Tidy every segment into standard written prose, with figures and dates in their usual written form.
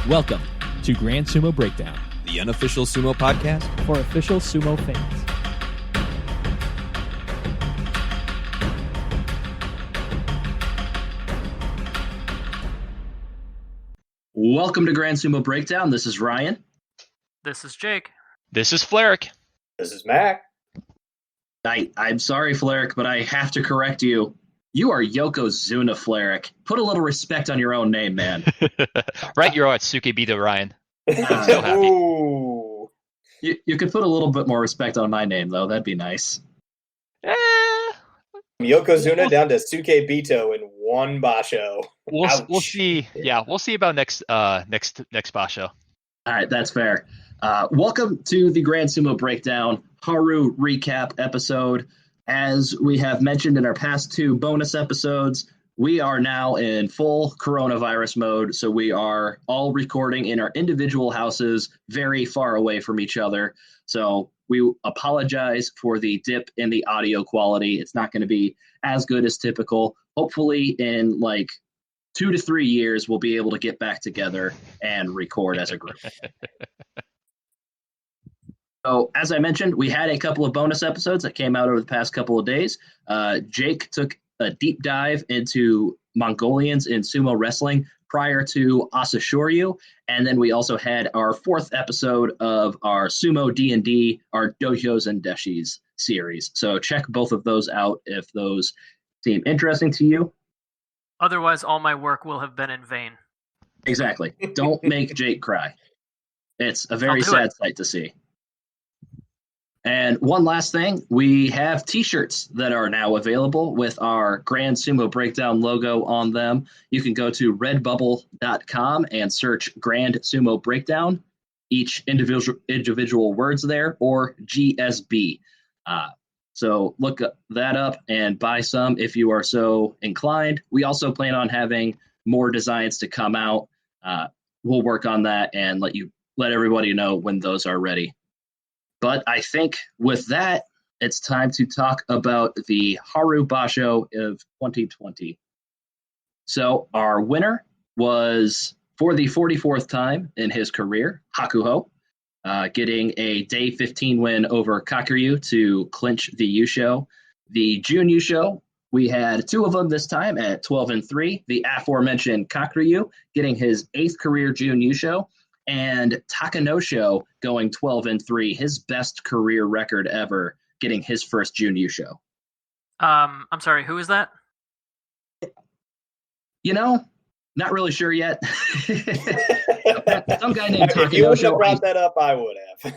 Welcome to Grand Sumo Breakdown, the unofficial sumo podcast for official sumo fans. Welcome to Grand Sumo Breakdown. This is Ryan. This is Jake. This is Fleric. This is Mac. I'm sorry, Fleric, but I have to correct you. You are Yokozuna, Fleric. Put a little respect on your own name, man. Right, you're at Sukebito, Ryan. I'm so happy. Ooh. You could put a little bit more respect on my name, though. That'd be nice. Yokozuna down to Sukebito in one basho. We'll see. Yeah, we'll see about next basho. All right, that's fair. Welcome to the Grand Sumo Breakdown Haru recap episode. As we have mentioned in our past two bonus episodes, we are now in full coronavirus mode, so we are all recording in our individual houses very far away from each other. So we apologize for the dip in the audio quality. It's not going to be as good as typical. Hopefully in like 2 to 3 years, we'll be able to get back together and record as a group. So, as I mentioned, we had a couple of bonus episodes that came out over the past couple of days. Jake took a deep dive into Mongolians in sumo wrestling prior to Asashoryu, and then we also had our fourth episode of our Sumo D&D, our Dojos and Deshis series. So check both of those out if those seem interesting to you. Otherwise, all my work will have been in vain. Exactly. Don't make Jake cry. It's a very sad sight to see. And one last thing, we have t-shirts that are now available with our Grand Sumo Breakdown logo on them. You can go to redbubble.com and search Grand Sumo Breakdown, each individual words there, or GSB. So look that up and buy some if you are so inclined. We also plan on having more designs to come out. We'll work on that and let everybody know when those are ready. But I think with that, it's time to talk about the Haru Basho of 2020. So our winner was, for the 44th time in his career, Hakuho, getting a day 15 win over Kakuryu to clinch the Yusho. The June Yusho, we had two of them this time at 12-3. The aforementioned Kakuryu getting his 8th career June Yusho. And Takanosho going 12-3, his best career record ever, getting his first June Yusho. I'm sorry, who is that? Not really sure yet. Some guy named Takanosho. If you would have brought that up, I would have.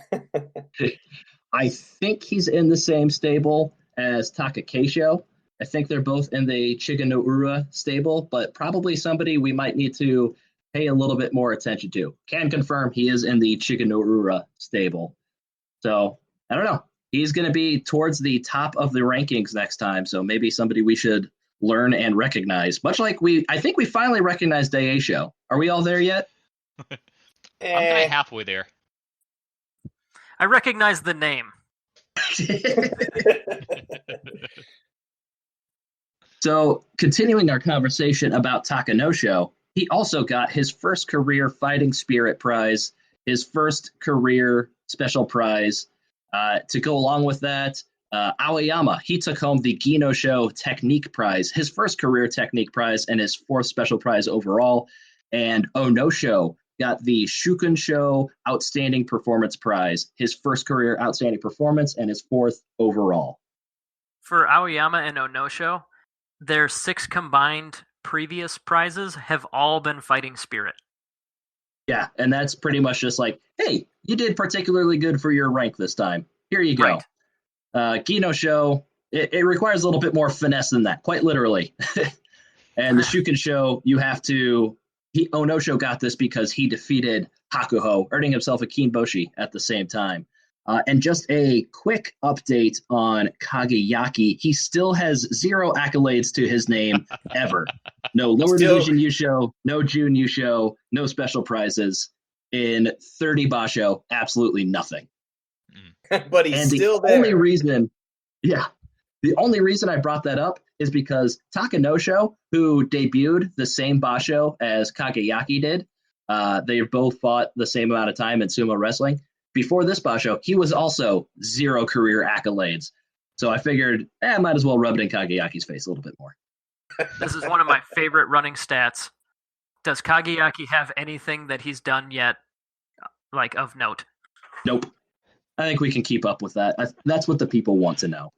I think he's in the same stable as Takakeisho. I think they're both in the Chiga no Ura stable, but probably somebody we might need to pay a little bit more attention to. Can confirm he is in the Chiga no Ura stable. So, I don't know. He's going to be towards the top of the rankings next time, so maybe somebody we should learn and recognize. Much like I think we finally recognized Daisho. Are we all there yet? I'm kind of halfway there. I recognize the name. So, continuing our conversation about Takanosho, he also got his first career Fighting Spirit prize, his first career special prize. To go along with that, Aoyama, he took home the Ginosho Technique Prize, his first career Technique Prize and his fourth special prize overall. And Onosho got the Shukunsho Outstanding Performance Prize, his first career Outstanding Performance and his fourth overall. For Aoyama and Onosho, their 6 combined previous prizes have all been Fighting Spirit. Yeah, and that's pretty much just like, hey, you did particularly good for your rank this time. Here you go. Right. Ginosho, it requires a little bit more finesse than that, quite literally. And the Shukunsho, Onosho got this because he defeated Hakuho, earning himself a Kinboshi at the same time. And just a quick update on Kageyaki. He still has 0 accolades to his name ever. No lower division Yusho, no June Yusho, no special prizes. In 30 basho, absolutely nothing. But he's still there. The only reason I brought that up is because Takanosho, who debuted the same basho as Kageyaki did, They both fought the same amount of time in sumo wrestling. Before this basho, he was also 0 career accolades. So I figured, I might as well rub it in Kageyaki's face a little bit more. This is one of my favorite running stats. Does Kageyaki have anything that he's done yet, like, of note? Nope. I think we can keep up with that. That's what the people want to know.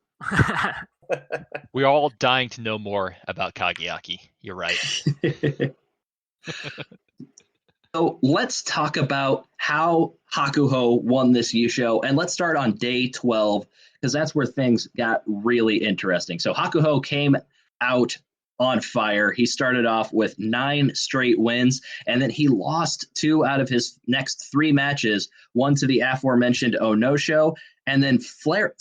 We're all dying to know more about Kageyaki. You're right. So let's talk about how Hakuho won this Yusho, and let's start on day 12, because that's where things got really interesting. So Hakuho came out on fire. He started off with 9 straight wins, and then he lost 2 out of his next 3 matches, one to the aforementioned Onosho, and then Yokozuna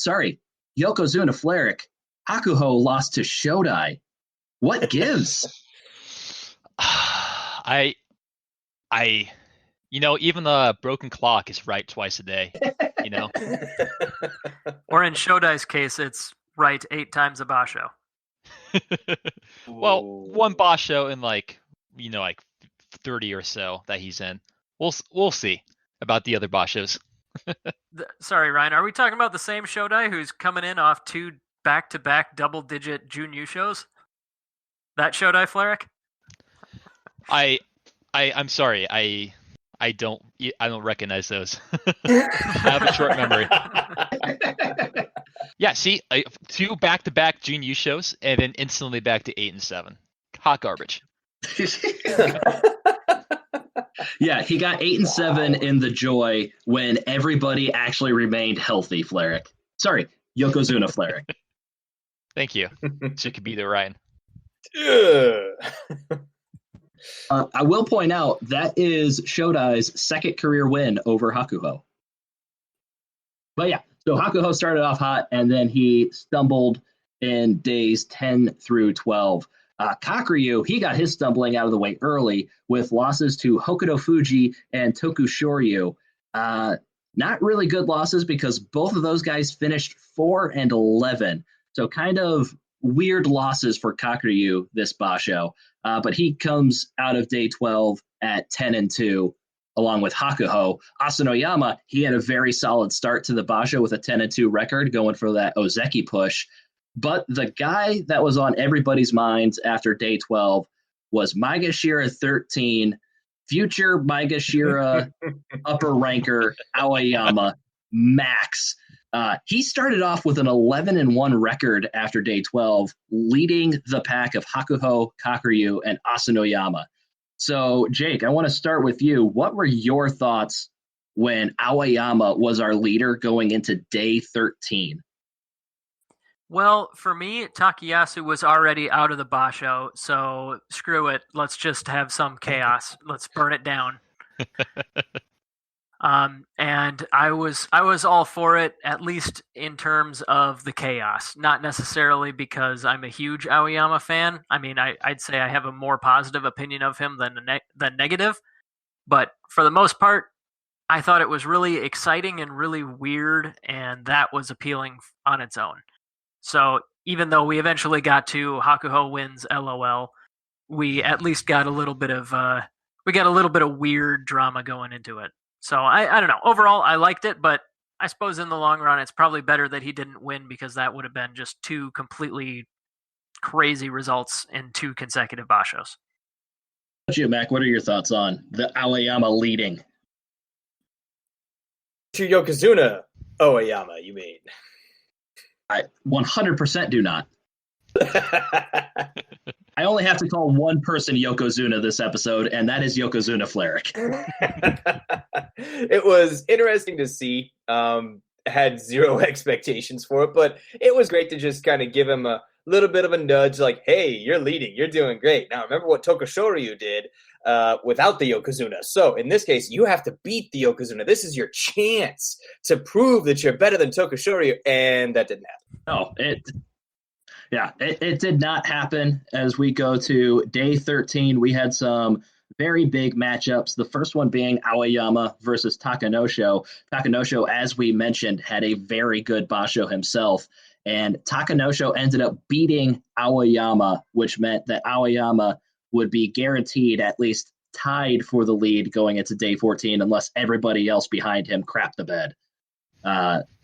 Fleric. Hakuho lost to Shodai. What gives? Even the broken clock is right twice a day, Or in Shodai's case, it's right 8 times a basho. Well, one basho in like 30 or so that he's in. We'll see about the other bashos. Sorry, Ryan, are we talking about the same Shodai who's coming in off 2 back-to-back double-digit Junyu shows? That Shodai Fleric? I'm sorry. I don't recognize those. I have a short memory. Yeah, see, 2 back-to-back Junyu shows, and then instantly back to 8 and 7. Hot garbage. Yeah, he got 8 and 7 in the Joy when everybody actually remained healthy. Fleric, sorry, Yokozuna Fleric. Thank you. So it could be the Ryan. I will point out that is Shodai's 2nd career win over Hakuho. But yeah, so Hakuho started off hot, and then he stumbled in days 10 through 12. Kakuryu, he got his stumbling out of the way early with losses to Hokuto Fuji and Tokushoryu. Not really good losses because both of those guys finished 4 and 11. So kind of weird losses for Kakuryu this basho. But he comes out of day 12 at 10 and 2, along with Hakuho. Asanoyama, he had a very solid start to the basho with a 10 and 2 record, going for that Ozeki push. But the guy that was on everybody's minds after day 12 was Maegashira 13, future Maegashira upper ranker Aoyama Max. He started off with an 11 and 1 record after day 12, leading the pack of Hakuho, Kakuryu, and Asanoyama. So, Jake, I want to start with you. What were your thoughts when Aoyama was our leader going into day 13? Well, for me, Takayasu was already out of the basho, so screw it. Let's just have some chaos. Let's burn it down. And I was all for it, at least in terms of the chaos. Not necessarily because I'm a huge Aoyama fan. I mean, I'd say I have a more positive opinion of him than negative. But for the most part, I thought it was really exciting and really weird, and that was appealing on its own. So even though we eventually got to Hakuho wins LOL, we at least got a little bit of weird drama going into it. So I don't know. Overall, I liked it, but I suppose in the long run, it's probably better that he didn't win because that would have been just 2 completely crazy results in 2 consecutive bashos. You, Mac, what are your thoughts on the Aoyama leading? To Yokozuna Aoyama, you mean? I 100% do not. I only have to call one person Yokozuna this episode, and that is Yokozuna Fleric. It was interesting to see. Had 0 expectations for it, but it was great to just kind of give him a little bit of a nudge, like, hey, you're leading. You're doing great. Now, remember what Tokushoryu did without the Yokozuna. So, in this case, you have to beat the Yokozuna. This is your chance to prove that you're better than Tokushoryu, and that didn't happen. No, it did not happen. As we go to day 13, we had some very big matchups. The first one being Aoyama versus Takanosho. Takanosho, as we mentioned, had a very good basho himself, and Takanosho ended up beating Aoyama, which meant that Aoyama would be guaranteed at least tied for the lead going into day 14 unless everybody else behind him crapped the bed.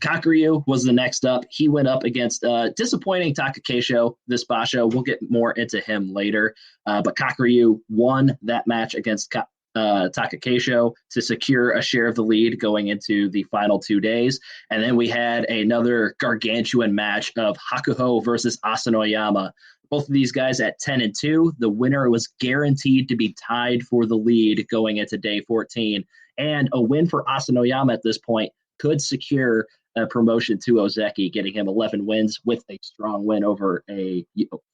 Kakuryu was the next up. He went up against disappointing Takakeisho this basho. We'll get more into him later. But Kakuryu won that match against Takakeisho to secure a share of the lead going into the final 2 days. And then we had another gargantuan match of Hakuho versus Asanoyama. Both of these guys at 10-2. The winner was guaranteed to be tied for the lead going into day 14. And a win for Asanoyama at this point could secure a promotion to Ozeki, getting him 11 wins with a strong win over a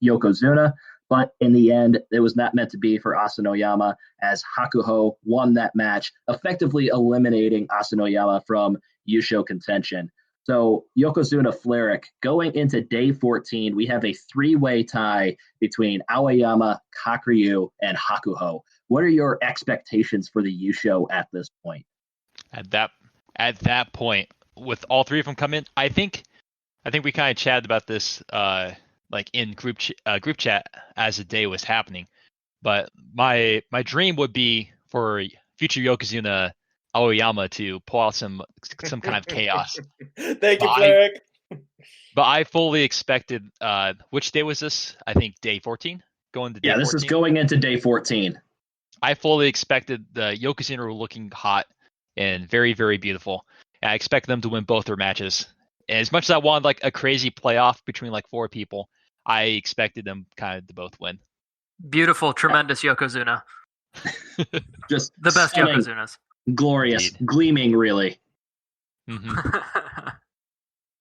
Yokozuna. But in the end, it was not meant to be for Asanoyama, as Hakuho won that match, effectively eliminating Asanoyama from Yusho contention. So Yokozuna Fleric, going into day 14, we have a 3-way tie between Aoyama, Kakuryu, and Hakuho. What are your expectations for the Yusho at this point? At that point, with all three of them coming, I think we kind of chatted about this like in group chat as the day was happening. But my dream would be for future Yokozuna Aoyama to pull out some kind of chaos. Thank you, Fleric. But I fully expected. Which day was this? I think day 14. Going to day 14? This is going into day 14. I fully expected the Yokozuna were looking hot and very, very beautiful. And I expect them to win both their matches. And as much as I wanted like a crazy playoff between like 4 people, I expected them kind of to both win. Beautiful, tremendous Yokozuna. Just the best stunning, Yokozunas. Glorious, Indeed. Gleaming, really. Mm-hmm.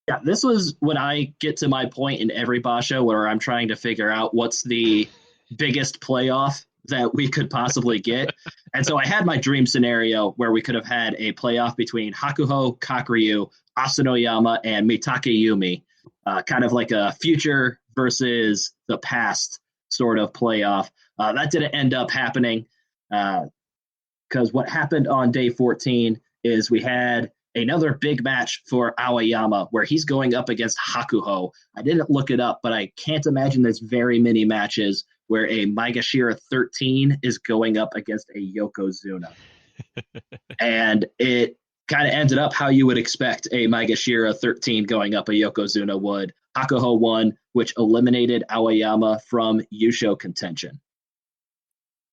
Yeah, this was when I get to my point in every basho where I'm trying to figure out what's the biggest playoff that we could possibly get. And so I had my dream scenario where we could have had a playoff between Hakuho, Kakuryu, Asanoyama, and Mitake Yumi. Kind of like a future versus the past sort of playoff. That didn't end up happening because what happened on day 14 is we had another big match for Aoyama where he's going up against Hakuho. I didn't look it up, but I can't imagine there's very many matches where a Maegashira 13 is going up against a Yokozuna. And it kind of ended up how you would expect a Maegashira 13 going up a Yokozuna would. Hakuho won, which eliminated Aoyama from Yusho contention.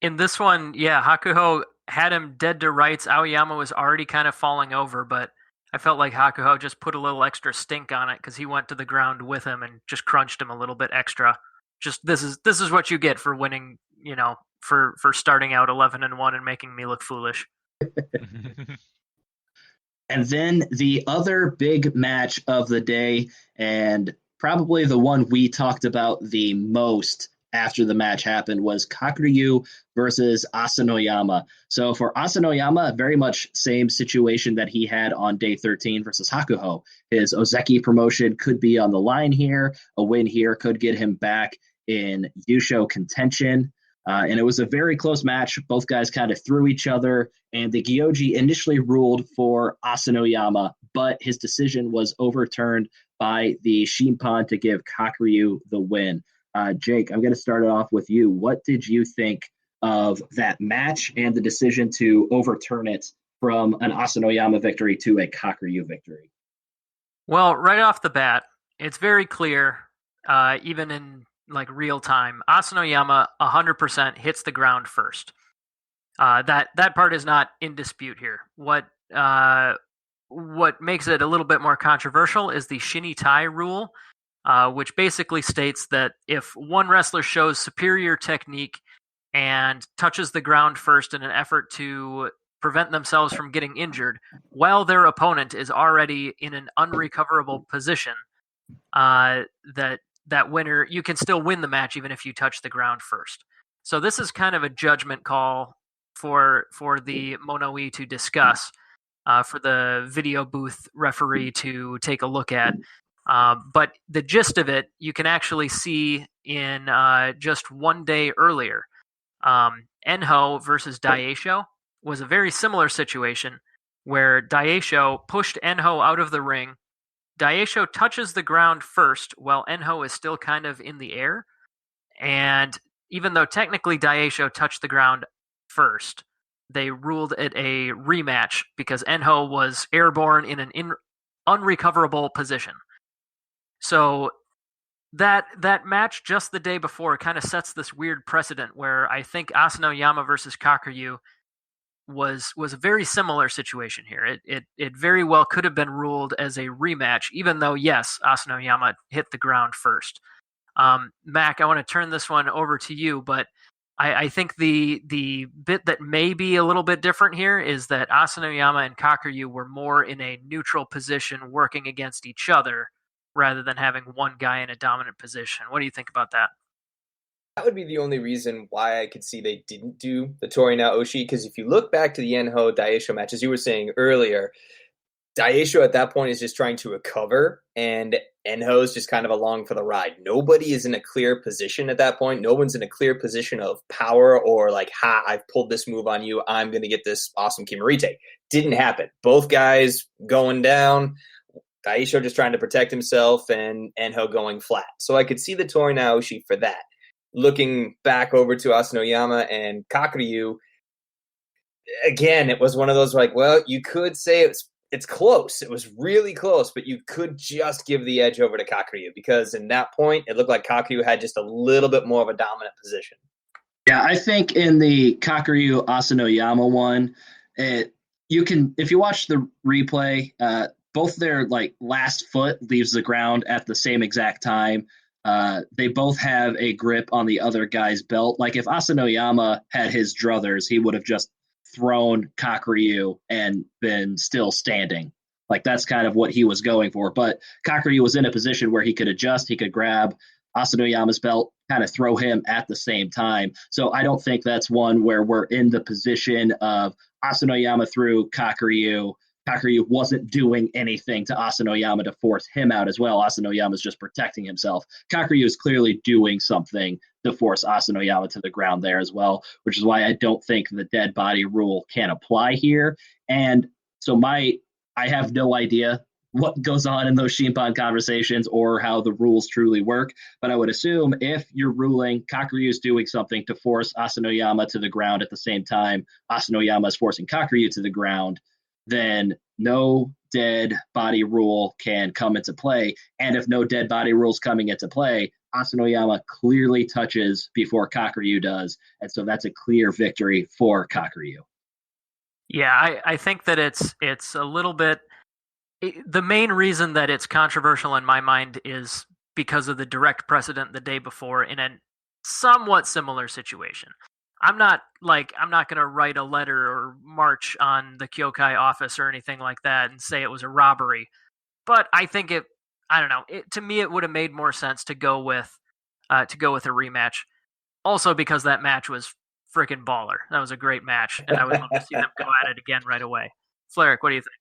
In this one, Hakuho had him dead to rights. Aoyama was already kind of falling over, but I felt like Hakuho just put a little extra stink on it because he went to the ground with him and just crunched him a little bit extra. Just this is what you get for winning, for starting out 11-1 and making me look foolish. And then the other big match of the day, and probably the one we talked about the most after the match happened, was Kakuryu versus Asanoyama. So for Asanoyama, very much same situation that he had on day 13 versus Hakuho. His Ozeki promotion could be on the line here. A win here could get him back in Yusho contention. And it was a very close match. Both guys kind of threw each other, and the Gyoji initially ruled for Asanoyama, but his decision was overturned by the Shimpan to give Kakuryu the win. Jake, I'm going to start it off with you. What did you think of that match and the decision to overturn it from an Asanoyama victory to a Kakuryu victory? Well, right off the bat, it's very clear, even in like real time, Asanoyama 100% hits the ground first. That part is not in dispute here. What makes it a little bit more controversial is the Shinny Tai rule, which basically states that if one wrestler shows superior technique and touches the ground first in an effort to prevent themselves from getting injured while their opponent is already in an unrecoverable position, that winner, you can still win the match even if you touch the ground first. So this is kind of a judgment call for the Mono-e to discuss, for the video booth referee to take a look at. But the gist of it, you can actually see in just one day earlier. Enho versus Daisho was a very similar situation where Daisho pushed Enho out of the ring. Daisho touches the ground first while Enho is still kind of in the air. And even though technically Daisho touched the ground first, they ruled it a rematch because Enho was airborne in an unrecoverable position. So that match just the day before kind of sets this weird precedent where I think Asanoyama versus Kakuryu was a very similar situation here. It very well could have been ruled as a rematch, even though, yes, Asanoyama hit the ground first. Mac, I want to turn this one over to you, but I think the bit that may be a little bit different here is that Asanoyama and Kakuryu were more in a neutral position working against each other rather than having one guy in a dominant position. What do you think about that? That would be the only reason why I could see they didn't do the Tori Naoshi, because if you look back to the Enho Daisho match, as you were saying earlier, Daisho at that point is just trying to recover, and Enho's just kind of along for the ride. Nobody is in a clear position at that point. No one's in a clear position of power or like, ha, I've pulled this move on you. I'm going to get this awesome Kimarite. Didn't happen. Both guys going down. Daisho just trying to protect himself and Enho going flat. So I could see the Tori Naoshi for that. Looking back over to Asanoyama and Kakuryu, again, it was one of those like, well, you could say it's close. It was really close, but you could just give the edge over to Kakuryu because in that point, it looked like Kakuryu had just a little bit more of a dominant position. Yeah, I think in the Kakuryu Asanoyama one, you can, if you watch the replay, both their like last foot leaves the ground at the same exact time. They both have a grip on the other guy's belt. Like if Asanoyama had his druthers, he would have just thrown Kakuryu and been still standing. Like that's kind of what he was going for. But Kakuryu was in a position where he could adjust, he could grab Asanoyama's belt, kind of throw him at the same time. So I don't think that's one where we're in the position of Asanoyama threw Kakuryu. Kakuryu wasn't doing anything to Asanoyama to force him out as well. Asanoyama's just protecting himself. Kakuryu is clearly doing something to force Asanoyama to the ground there as well, which is why I don't think the dead body rule can apply here. And so I have no idea what goes on in those Shimpan conversations or how the rules truly work, but I would assume if you're ruling Kakuryu is doing something to force Asanoyama to the ground at the same time Asanoyama is forcing Kakuryu to the ground, then no dead body rule can come into play. And if no dead body rules coming into play, Asanoyama clearly touches before Kakuryu does. And so that's a clear victory for Kakuryu. Yeah, I think that it's a little bit... The main reason that it's controversial in my mind is because of the direct precedent the day before in a somewhat similar situation. I'm not going to write a letter or march on the Kyokai office or anything like that and say it was a robbery. But I think to me, it would have made more sense to go with a rematch. Also because that match was freaking baller. That was a great match. And I would love to see them go at it again right away. Fleric, what do you think?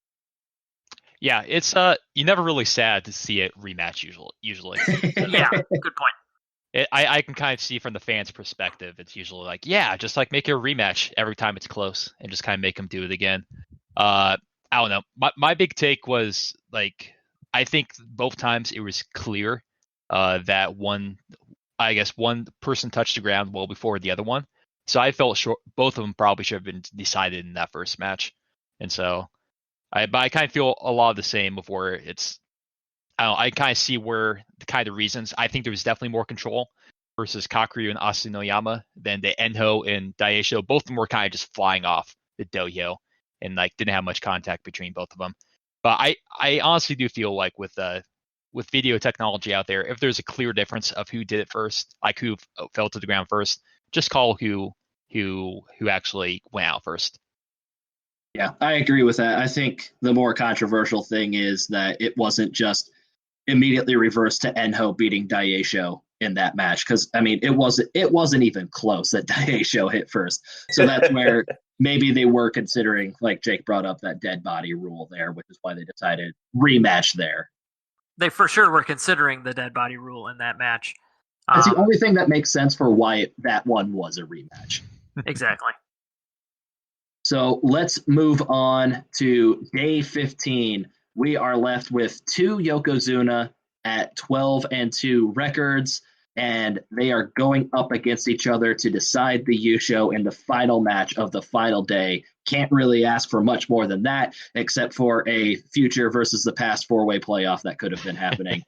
Yeah, it's you're never really sad to see it rematch usually. Yeah, good point. I can kind of see from the fans' perspective, it's usually like, yeah, just like make it a rematch every time it's close and just kind of make them do it again. I don't know. My big take was like, I think both times it was clear that one person touched the ground well before the other one. So I felt sure both of them probably should have been decided in that first match. And so I kind of feel a lot of the same of where it's, I kind of see where the kind of reasons. I think there was definitely more control versus Kakuryu and Asanoyama than the Enho and Daisho. Both of them were kind of just flying off the dohyo and like didn't have much contact between both of them. But I honestly do feel like with video technology out there, if there's a clear difference of who did it first, like who fell to the ground first, just call who actually went out first. Yeah, I agree with that. I think the more controversial thing is that it wasn't just immediately reversed to Enho beating Daisho in that match. Because, I mean, it wasn't even close that Daisho hit first. So that's where maybe they were considering, like Jake brought up, that dead body rule there, which is why they decided rematch there. They for sure were considering the dead body rule in that match. That's the only thing that makes sense for why that one was a rematch. Exactly. So let's move on to day 15. We are left with two Yokozuna at 12-2 records. and they are going up against each other to decide the Yusho in the final match of the final day. Can't really ask for much more than that, except for a future versus the past 4-way playoff that could have been happening.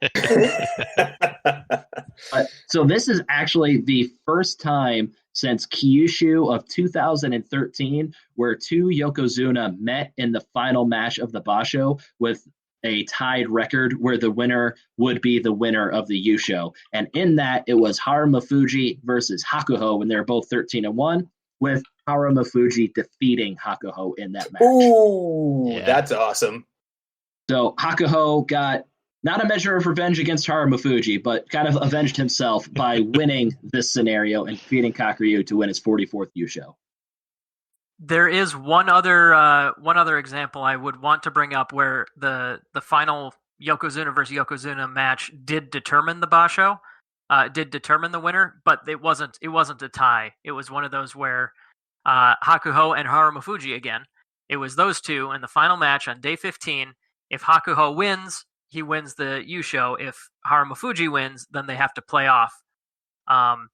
So this is actually the first time since Kyushu of 2013 where two Yokozuna met in the final match of the Basho with a tied record where the winner would be the winner of the Yusho. And in that, it was Haru Mafuji versus Hakuho when they were both 13-1, with Haru Mafuji defeating Hakuho in that match. Ooh, that's awesome. So Hakuho got not a measure of revenge against Haru Mafuji, but kind of avenged himself by winning this scenario and defeating Kakuryu to win his 44th Yusho. There is one other example I would want to bring up where the final Yokozuna versus Yokozuna match did determine the Basho, did determine the winner, but it wasn't a tie. It was one of those where Hakuho and Haru Mafuji again. It was those two in the final match on day 15. If Hakuho wins, he wins the Yusho. If Haru Mafuji wins, then they have to play off. And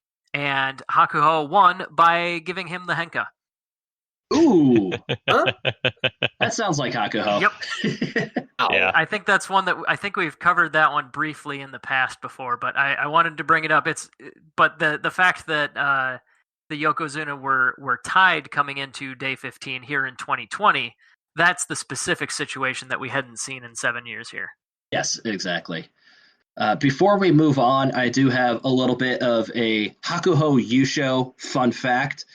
Hakuho won by giving him the Henka. Ooh, huh? That sounds like Hakuho. Yep. Yeah. I think that's one that I think we've covered that one briefly in the past before, but I wanted to bring it up. But the fact that the Yokozuna were tied coming into day 15 here in 2020, that's the specific situation that we hadn't seen in 7 years here. Yes, exactly. Before we move on, I do have a little bit of a Hakuho Yusho fun fact.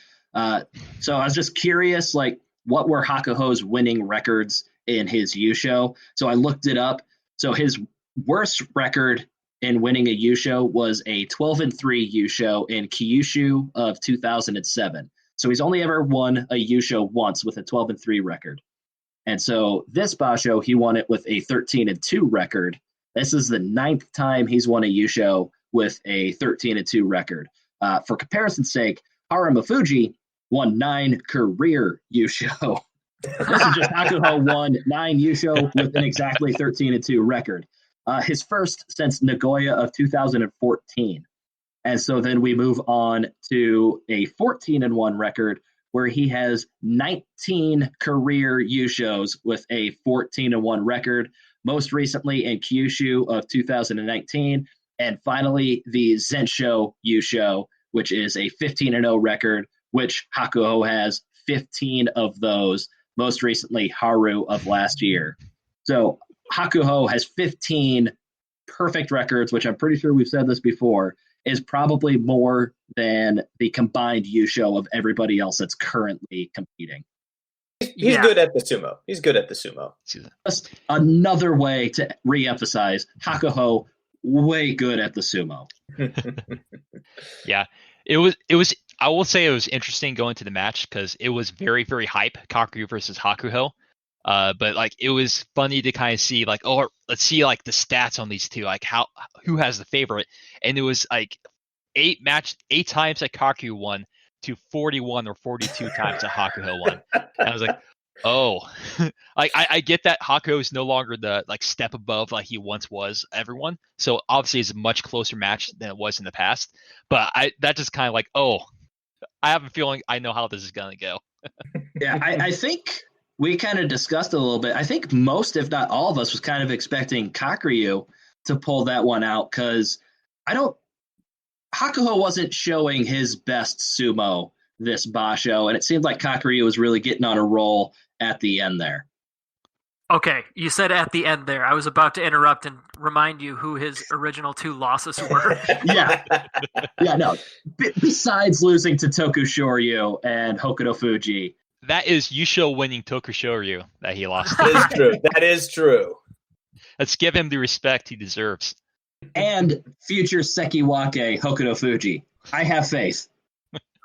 So I was just curious, like, what were Hakuho's winning records in his Yusho? So I looked it up. So his worst record in winning a Yusho was a 12-3 Yusho in Kyushu of 2007. So he's only ever won a Yusho once with a 12-3 record. And so this Basho, he won it with a 13-2 record. This is the 9th time he's won a Yusho with a 13-2 record. For comparison's sake, Haru Mafuji won 9 career Yusho. This is just Hakuho won 9 Yusho with an exactly 13-2 record. His first since Nagoya of 2014. And so then we move on to a 14-1 record where he has 19 career Yushos with a 14-1 record, most recently in Kyushu of 2019, and finally the Zensho Yusho, which is a 15-0 record, which Hakuho has 15 of those, most recently Haru of last year. So Hakuho has 15 perfect records, which I'm pretty sure we've said this before, is probably more than the combined Yusho of everybody else that's currently competing. He's good at the sumo. He's good at the sumo. Just another way to reemphasize Hakuho, way good at the sumo. Yeah, it was. I will say it was interesting going to the match because it was very, very hype. Kakuryu versus Hakuho. But like it was funny to kind of see like, oh, let's see like the stats on these two, like who has the favorite, and it was like 8 times that Kakuryu won to 41 or 42 times that Hakuho won. And I was like, oh, like I get that Hakuho is no longer the like step above like he once was everyone. So obviously it's a much closer match than it was in the past. But that just kind of like, oh, I have a feeling I know how this is gonna go. Yeah, I think we kind of discussed it a little bit. I think most, if not all of us, was kind of expecting Kakuryu to pull that one out because Hakuho wasn't showing his best sumo this Basho, and it seemed like Kakuryu was really getting on a roll at the end there. Okay, you said at the end there. I was about to interrupt and remind you who his original 2 losses were. Yeah, no. Besides losing to Tokushoryu and Hokuto Fuji. That is Yusho winning Tokushoryu that he lost. That is true. That is true. Let's give him the respect he deserves. And future Sekiwake Hokuto Fuji. I have faith.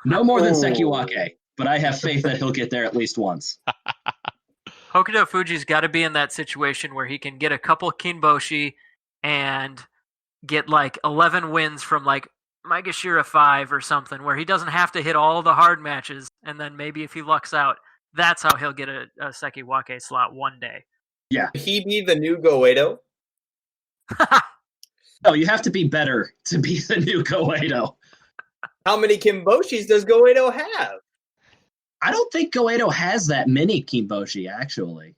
No more than Sekiwake, but I have faith that he'll get there at least once. Hokuto Fuji's got to be in that situation where he can get a couple Kinboshi and get like 11 wins from like Maegashira 5 or something, where he doesn't have to hit all the hard matches, and then maybe if he lucks out, that's how he'll get a Sekiwake slot one day. Yeah. He be the new Goedo? No, you have to be better to be the new Goedo. How many Kimboshis does Goedo have? I don't think Goedo has that many Kimboshi, actually.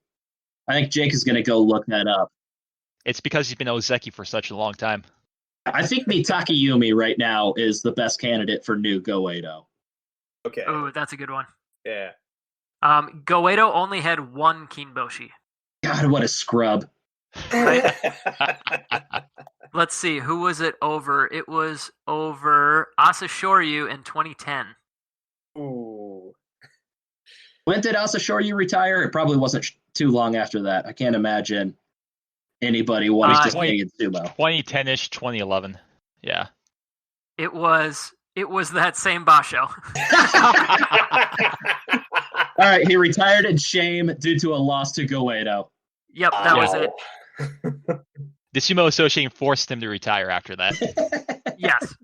I think Jake is going to go look that up. It's because he's been Ozeki for such a long time. I think Mitake Yumi right now is the best candidate for new Goedo. Okay. Oh, that's a good one. Yeah. Goedo only had one Kinboshi. God, what a scrub. Right? Let's see, who was it over? It was over Asashoryu in 2010. Ooh. When did Asashoryu retire? It probably wasn't too long after that. I can't imagine anybody wanting to stay in sumo. 2010-ish, 2011. Yeah. It was that same basho. All right, he retired in shame due to a loss to Goedo. Yep, that was it. The Sumo Association forced him to retire after that. Yes.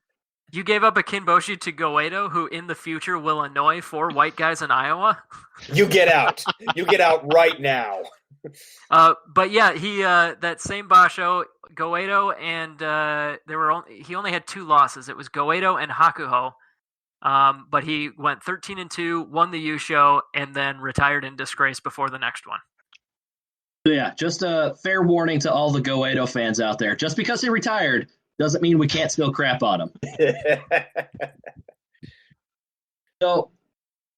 You gave up a Kinboshi to Goedo, who in the future will annoy 4 white guys in Iowa? You get out. You get out right now. But yeah, he that same basho, Goedo, and he only had 2 losses. It was Goedo and Hakuho. But he went 13-2, won the Yusho, and then retired in disgrace before the next one. So yeah, just a fair warning to all the Goedo fans out there. Just because he retired doesn't mean we can't still crap on him. So,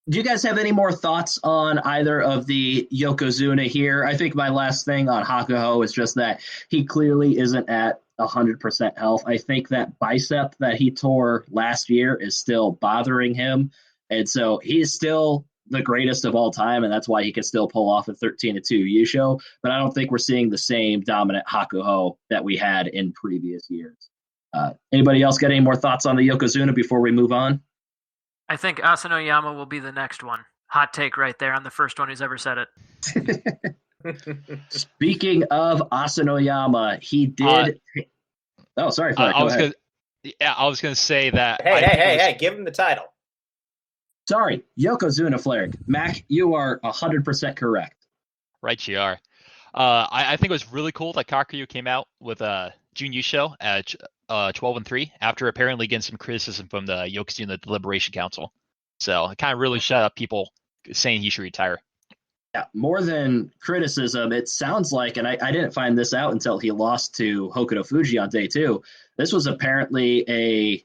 do you guys have any more thoughts on either of the Yokozuna here? I think my last thing on Hakuho is just that he clearly isn't at 100% health. I think that bicep that he tore last year is still bothering him. And so he's still the greatest of all time, and that's why he can still pull off a 13-2 Yusho. But I don't think we're seeing the same dominant Hakuho that we had in previous years. Anybody else got any more thoughts on the Yokozuna before we move on? I think Asanoyama will be the next one. Hot take right there. I'm the first one who's ever said it. Speaking of Asanoyama, he did. Sorry, Fred, I was going to say that. Hey, give him the title. Sorry, Yokozuna Flair. Mac, you are 100% correct. Right, you are. I think it was really cool that Kakuryu came out with a Jun Yusho at 12-3 after apparently getting some criticism from the Yokozuna Deliberation Council. So it kind of really shut up people saying he should retire. Yeah, more than criticism, it sounds like, and I didn't find this out until he lost to Hokuto Fuji on day 2. This was apparently a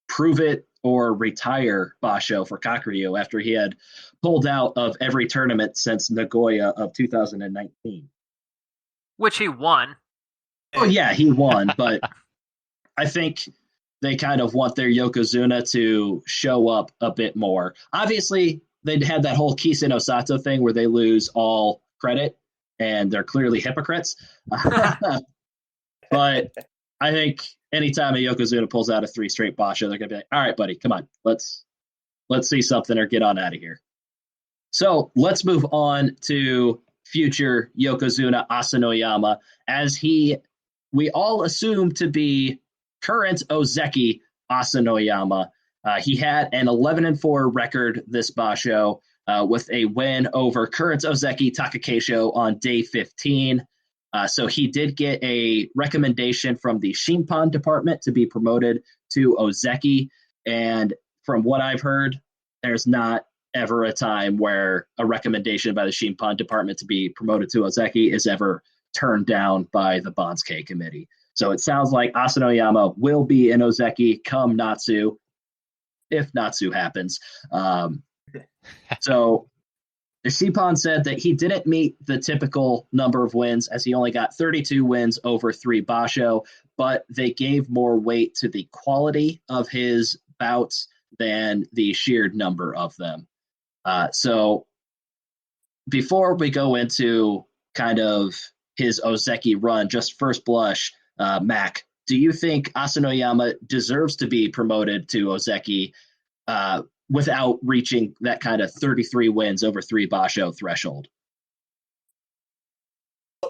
prove it or retire basho for Kakuryu after he had pulled out of every tournament since Nagoya of 2019. Which he won. Oh yeah, he won, but I think they kind of want their Yokozuna to show up a bit more. Obviously, they had that whole Kisen Osato thing where they lose all credit, and they're clearly hypocrites. But I think anytime a Yokozuna pulls out a 3 straight basho, they're going to be like, all right, buddy, come on. Let's see something or get on out of here. So let's move on to future Yokozuna Asanoyama, as we all assume to be current Ozeki Asanoyama. He had an 11-4 record this basho with a win over current Ozeki Takakeisho on day 15. So he did get a recommendation from the Shinpan department to be promoted to Ozeki. And from what I've heard, there's not ever a time where a recommendation by the Shinpan department to be promoted to Ozeki is ever turned down by the Bansuke committee. So it sounds like Asanoyama will be in Ozeki come Natsu, if Natsu happens. So the Shinpan said that he didn't meet the typical number of wins, as he only got 32 wins over 3 basho, but they gave more weight to the quality of his bouts than the sheer number of them. So before we go into kind of his Ozeki run, just first blush, Mac, do you think Asanoyama deserves to be promoted to Ozeki without reaching that kind of 33 wins over 3 basho threshold?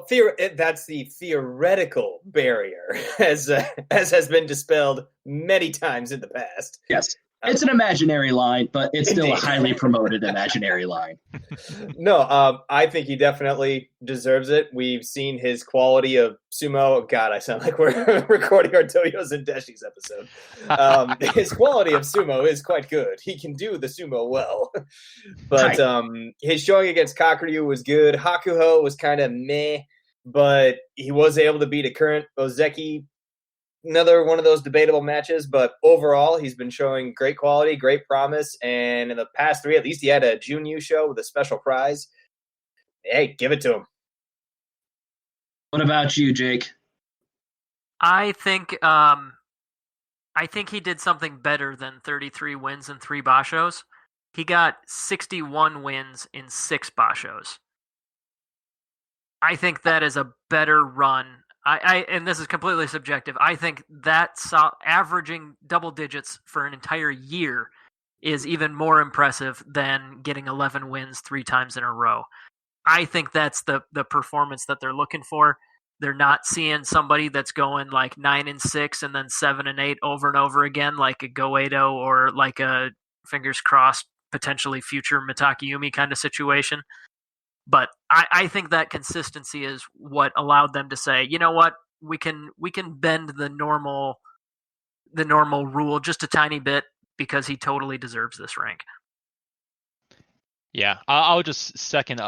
That's the theoretical barrier, as has been dispelled many times in the past. Yes. It's an imaginary line, but it's still a Indeed. highly promoted imaginary line. No, I think he definitely deserves it. We've seen his quality of sumo. God, I sound like we're recording our Toyos and Deshi's episode. His quality of sumo is quite good. He can do the sumo well. But his showing against Kakuryu was good. Hakuho was kind of meh, but he was able to beat a current Ozeki. Another one of those debatable matches, but overall, he's been showing great quality, great promise, and in the past 3, at least he had a Junyu show with a special prize. Hey, give it to him. What about you, Jake? I think he did something better than 33 wins and 3 bashos. He got 61 wins in 6 bashos. I think that is a better run. And this is completely subjective. I think that averaging double digits for an entire year is even more impressive than getting 11 wins 3 times in a row. I think that's the performance that they're looking for. They're not seeing somebody that's going like 9-6 and then 7-8 over and over again, like a Goedo or like a fingers crossed potentially future Mitakeumi kind of situation. But I think that consistency is what allowed them to say, you know what, we can bend the normal rule just a tiny bit because he totally deserves this rank. Yeah, I'll just second,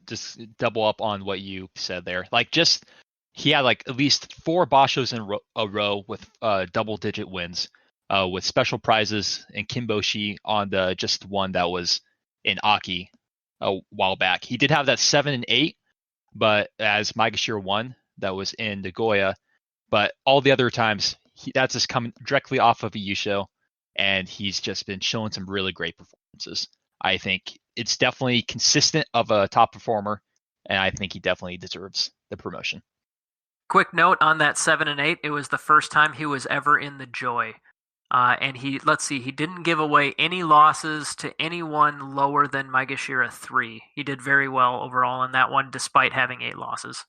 just double up on what you said there. Like, just he had like at least 4 bashos in a row with double-digit wins, with special prizes and Kimboshi on the just one that was in Aki a while back. He did have that 7 and 8, but as Maegashira 1 that was in Nagoya. But all the other times, that's just coming directly off of a Yusho, and he's just been showing some really great performances. I think it's definitely consistent of a top performer, and I think he definitely deserves the promotion. Quick note on that 7 and 8, it was the first time he was ever in the Joy. And he didn't give away any losses to anyone lower than Maegashira 3. He did very well overall in that one, despite having 8 losses.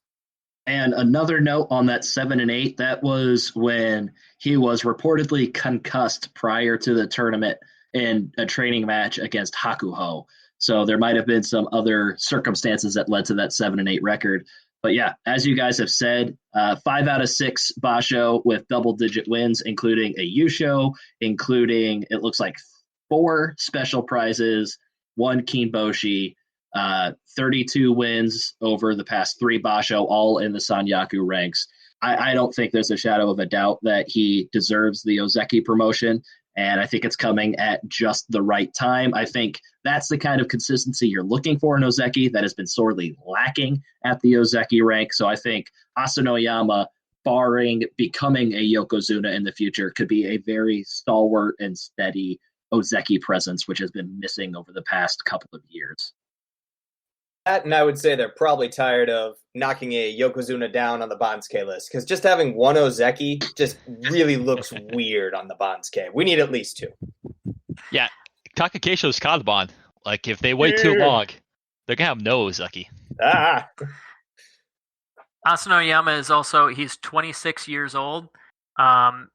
And another note on that 7 and 8, that was when he was reportedly concussed prior to the tournament in a training match against Hakuho. So there might have been some other circumstances that led to that 7 and 8 record. But yeah, as you guys have said, 5 out of 6 basho with double-digit wins, including a Yusho, including, it looks like 4 special prizes, 1 Kinboshi, 32 wins over the past 3 basho, all in the Sanyaku ranks. I don't think there's a shadow of a doubt that he deserves the Ozeki promotion, and I think it's coming at just the right time. I think that's the kind of consistency you're looking for in Ozeki that has been sorely lacking at the Ozeki rank. So I think Asanoyama, barring becoming a Yokozuna in the future, could be a very stalwart and steady Ozeki presence, which has been missing over the past couple of years. That, and I would say they're probably tired of knocking a Yokozuna down on the Bansuke list, because just having 1 Ozeki just really looks weird on the Bansuke. We need at least 2. Yeah, Takakeisho's Kanban. Like, if they wait too long, they're going to have no Ozeki. Asanoyama is also, he's 26 years old,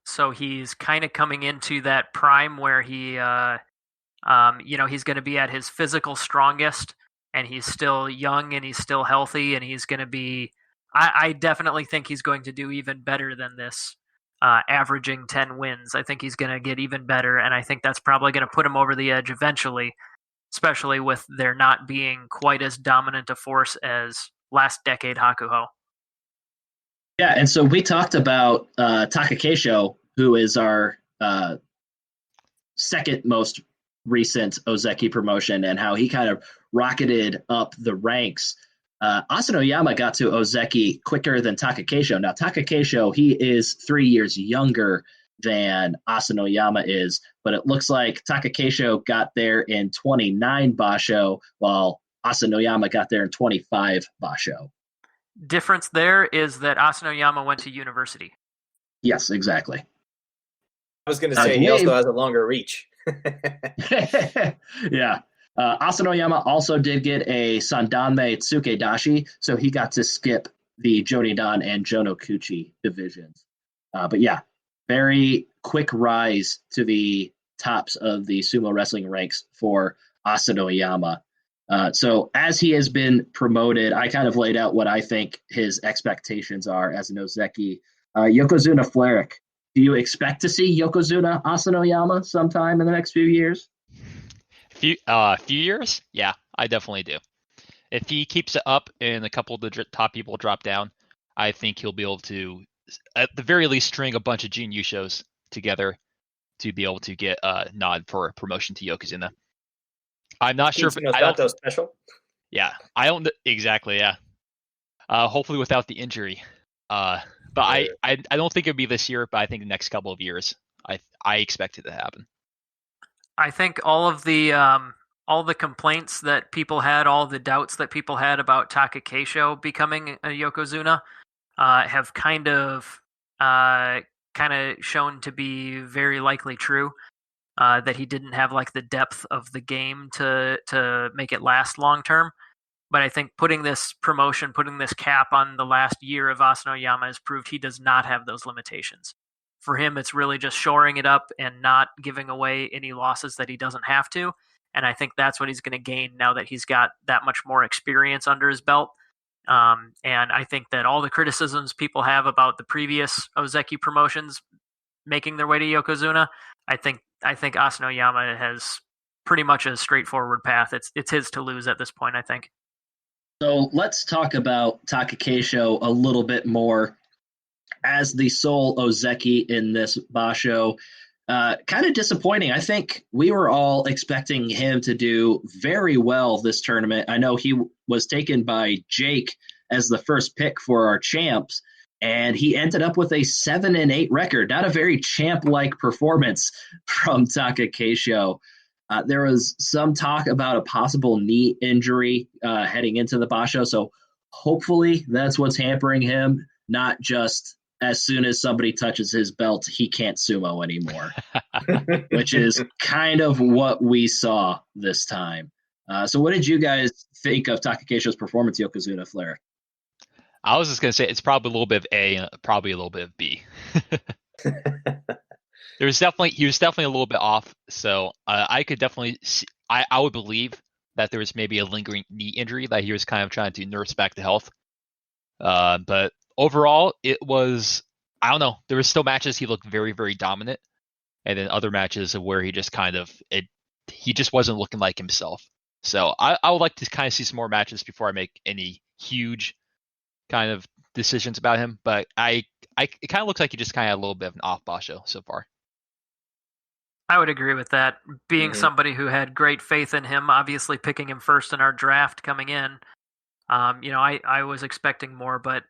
so he's kind of coming into that prime where he, he's going to be at his physical strongest, and he's still young and he's still healthy, and he's going to be, I definitely think he's going to do even better than this, averaging 10 wins. I think he's going to get even better, and I think that's probably going to put him over the edge eventually, especially with there not being quite as dominant a force as last decade Hakuho. Yeah, and so we talked about Takakeisho, who is our second most recent Ozeki promotion, and how he kind of rocketed up the ranks. Asanoyama got to Ozeki quicker than Takakeisho. Now, Takakeisho, he is 3 years younger than Asanoyama is, but it looks like Takakeisho got there in 29 basho, while Asanoyama got there in 25 basho. Difference there is that Asanoyama went to university. Yes, exactly. I was going to say he also has a longer reach. Yeah. Asanoyama also did get a Sandanme Tsukedashi, so he got to skip the Jonidan and Jonokuchi divisions. But yeah, very quick rise to the tops of the sumo wrestling ranks for Asanoyama. So as he has been promoted, I kind of laid out what I think his expectations are as an Ozeki. Yokozuna Fleric, do you expect to see Yokozuna Asanoyama sometime in the next few years? Few years? Yeah, I definitely do. If he keeps it up and a couple of the top people drop down, I think he'll be able to, at the very least, string a bunch of Junior shows together to be able to get a nod for promotion to Yokozuna. I'm not sure if I don't, special. Yeah, I don't exactly. Yeah, hopefully without the injury. But I don't think it'll be this year. But I think the next couple of years, I expect it to happen. I think all the complaints that people had, all the doubts that people had about Taka Keisho becoming a Yokozuna, have kind of shown to be very likely true. That he didn't have like the depth of the game to make it last long term. But I think putting this cap on the last year of Asanoyama has proved he does not have those limitations. For him, it's really just shoring it up and not giving away any losses that he doesn't have to. And I think that's what he's going to gain now that he's got that much more experience under his belt. And I think that all the criticisms people have about the previous Ozeki promotions making their way to Yokozuna, I think Asanoyama has pretty much a straightforward path. It's his to lose at this point, I think. So let's talk about Taka Keisho a little bit more as the sole Ozeki in this basho. Kind of disappointing. I think we were all expecting him to do very well this tournament. I know he was taken by Jake as the first pick for our champs, and he ended up with a 7-8 record. Not a very champ-like performance from Taka Keisho. There was some talk about a possible knee injury heading into the basho, so hopefully that's what's hampering him, not just as soon as somebody touches his belt, he can't sumo anymore, which is kind of what we saw this time. So what did you guys think of Taka Keisho's performance, Yokozuna Flare? I was just going to say it's probably a little bit of A and probably a little bit of B. He was definitely a little bit off. So I could definitely see, I would believe that there was maybe a lingering knee injury that he was kind of trying to nurse back to health. But overall, it was, I don't know. There were still matches he looked very, very dominant. And then other matches where he just he just wasn't looking like himself. So I would like to kind of see some more matches before I make any huge kind of decisions about him. But it kind of looks like he just kind of had a little bit of an off basho so far. I would agree with that. Being somebody who had great faith in him, obviously picking him first in our draft coming in, I was expecting more. But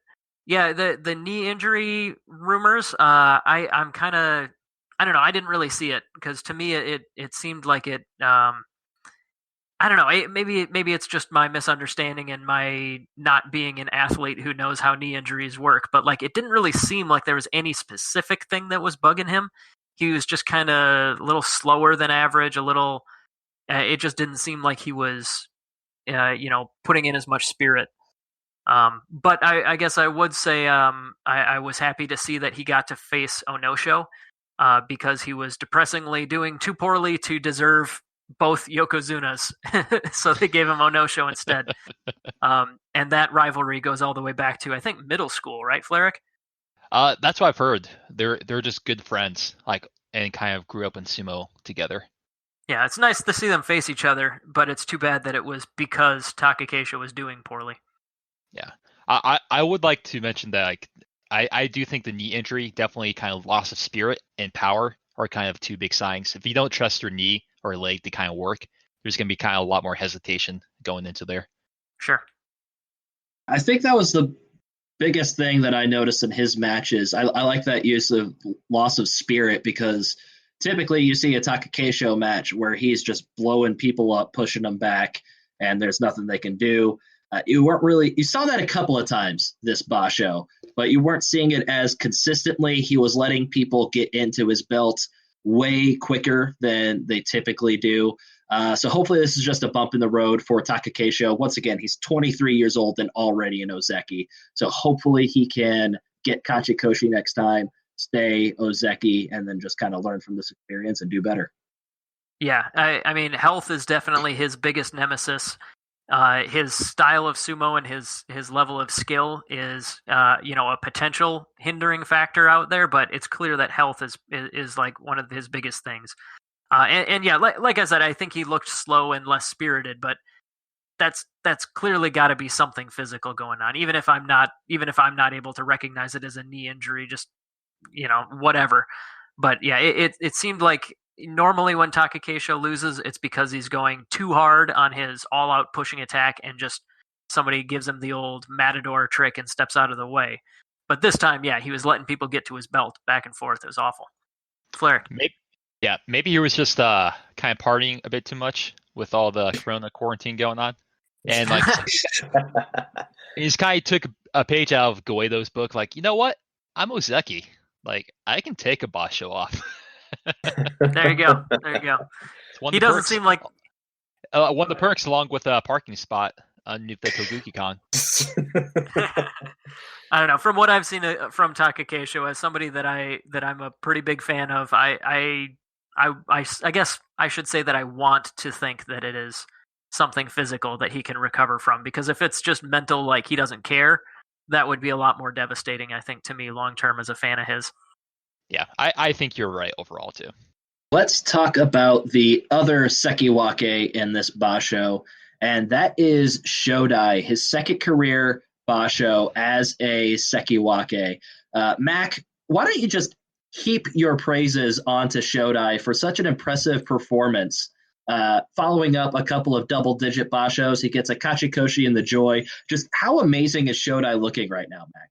yeah, the knee injury rumors, I'm kind of, I don't know. I didn't really see it because to me it seemed like it. I don't know. Maybe it's just my misunderstanding and my not being an athlete who knows how knee injuries work. But like, it didn't really seem like there was any specific thing that was bugging him. He was just kind of a little slower than average. It just didn't seem like he was, putting in as much spirit. But I guess I would say I was happy to see that he got to face Onosho because he was depressingly doing too poorly to deserve both Yokozunas. So they gave him Onosho instead. And that rivalry goes all the way back to, I think, middle school, right, Fleric? That's what I've heard. They're just good friends, and kind of grew up in sumo together. Yeah, it's nice to see them face each other, but it's too bad that it was because Taka Keisho was doing poorly. Yeah, I would like to mention that I do think the knee injury, definitely kind of loss of spirit and power are kind of two big signs. If you don't trust your knee or leg to kind of work, there's going to be kind of a lot more hesitation going into there. Sure. I think that was the biggest thing that I noticed in his matches. I like that use of loss of spirit because typically you see a Taka Keisho match where he's just blowing people up, pushing them back, and there's nothing they can do. You saw that a couple of times this basho, but you weren't seeing it as consistently. He was letting people get into his belt way quicker than they typically do. So hopefully this is just a bump in the road for Taka Keisho. Once again, he's 23 years old and already an Ozeki. So hopefully he can get Kachikoshi next time, stay Ozeki, and then just kind of learn from this experience and do better. Yeah, I mean, health is definitely his biggest nemesis. His style of sumo and his level of skill is a potential hindering factor out there, but it's clear that health is like one of his biggest things. And yeah, like I said, I think he looked slow and less spirited, but that's clearly got to be something physical going on. Even if I'm not able to recognize it as a knee injury, just whatever. But yeah, it seemed like normally when Takakeisho loses, it's because he's going too hard on his all-out pushing attack, and just somebody gives him the old matador trick and steps out of the way. But this time, yeah, he was letting people get to his belt back and forth. It was awful. Flair. Maybe he was just kind of partying a bit too much with all the Corona quarantine going on, and like he just kind of took a page out of Goeido's book. Like, you know what? I'm Ozeki. Like, I can take a basho off. There you go. He doesn't seem like one of the perks, along with a parking spot underneath the Toguki-Con. I don't know. From what I've seen from Takakeisho, as somebody that I'm a pretty big fan of, I guess I should say that I want to think that it is something physical that he can recover from. Because if it's just mental, like he doesn't care, that would be a lot more devastating, I think, to me long term as a fan of his. Yeah, I think you're right overall, too. Let's talk about the other Sekiwake in this basho, and that is Shodai, his second career basho as a Sekiwake. Mac, why don't you just heap your praises onto Shodai for such an impressive performance? Following up a couple of double-digit bashos, he gets a Kachikoshi in the Joy. Just how amazing is Shodai looking right now, Mac?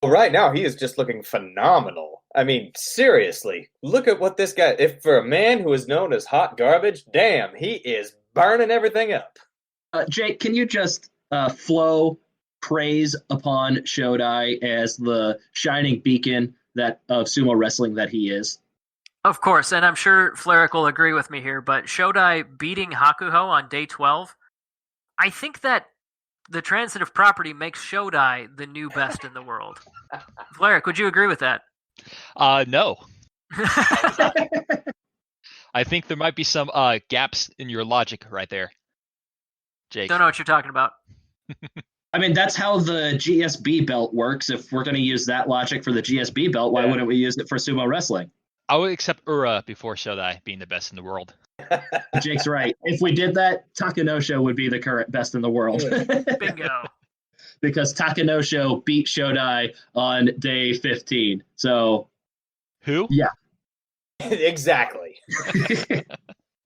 Well, right now, he is just looking phenomenal. I mean, seriously, look at what this guy... If for a man who is known as hot garbage, damn, he is burning everything up. Jake, can you just flow praise upon Shodai as the shining beacon of sumo wrestling that he is? Of course, and I'm sure Fleric will agree with me here, but Shodai beating Hakuho on day 12, I think that the transitive property makes Shodai the new best in the world. Fleric, would you agree with that? No. I think there might be some gaps in your logic right there, Jake. Don't know what you're talking about. I mean, that's how the GSB belt works. If we're going to use that logic for the GSB belt, why wouldn't we use it for sumo wrestling? I would accept Ura before Shodai being the best in the world. Jake's right. If we did that, Takanosho would be the current best in the world. Bingo. Because Takanosho beat Shodai on day 15. So, who? Yeah. Exactly.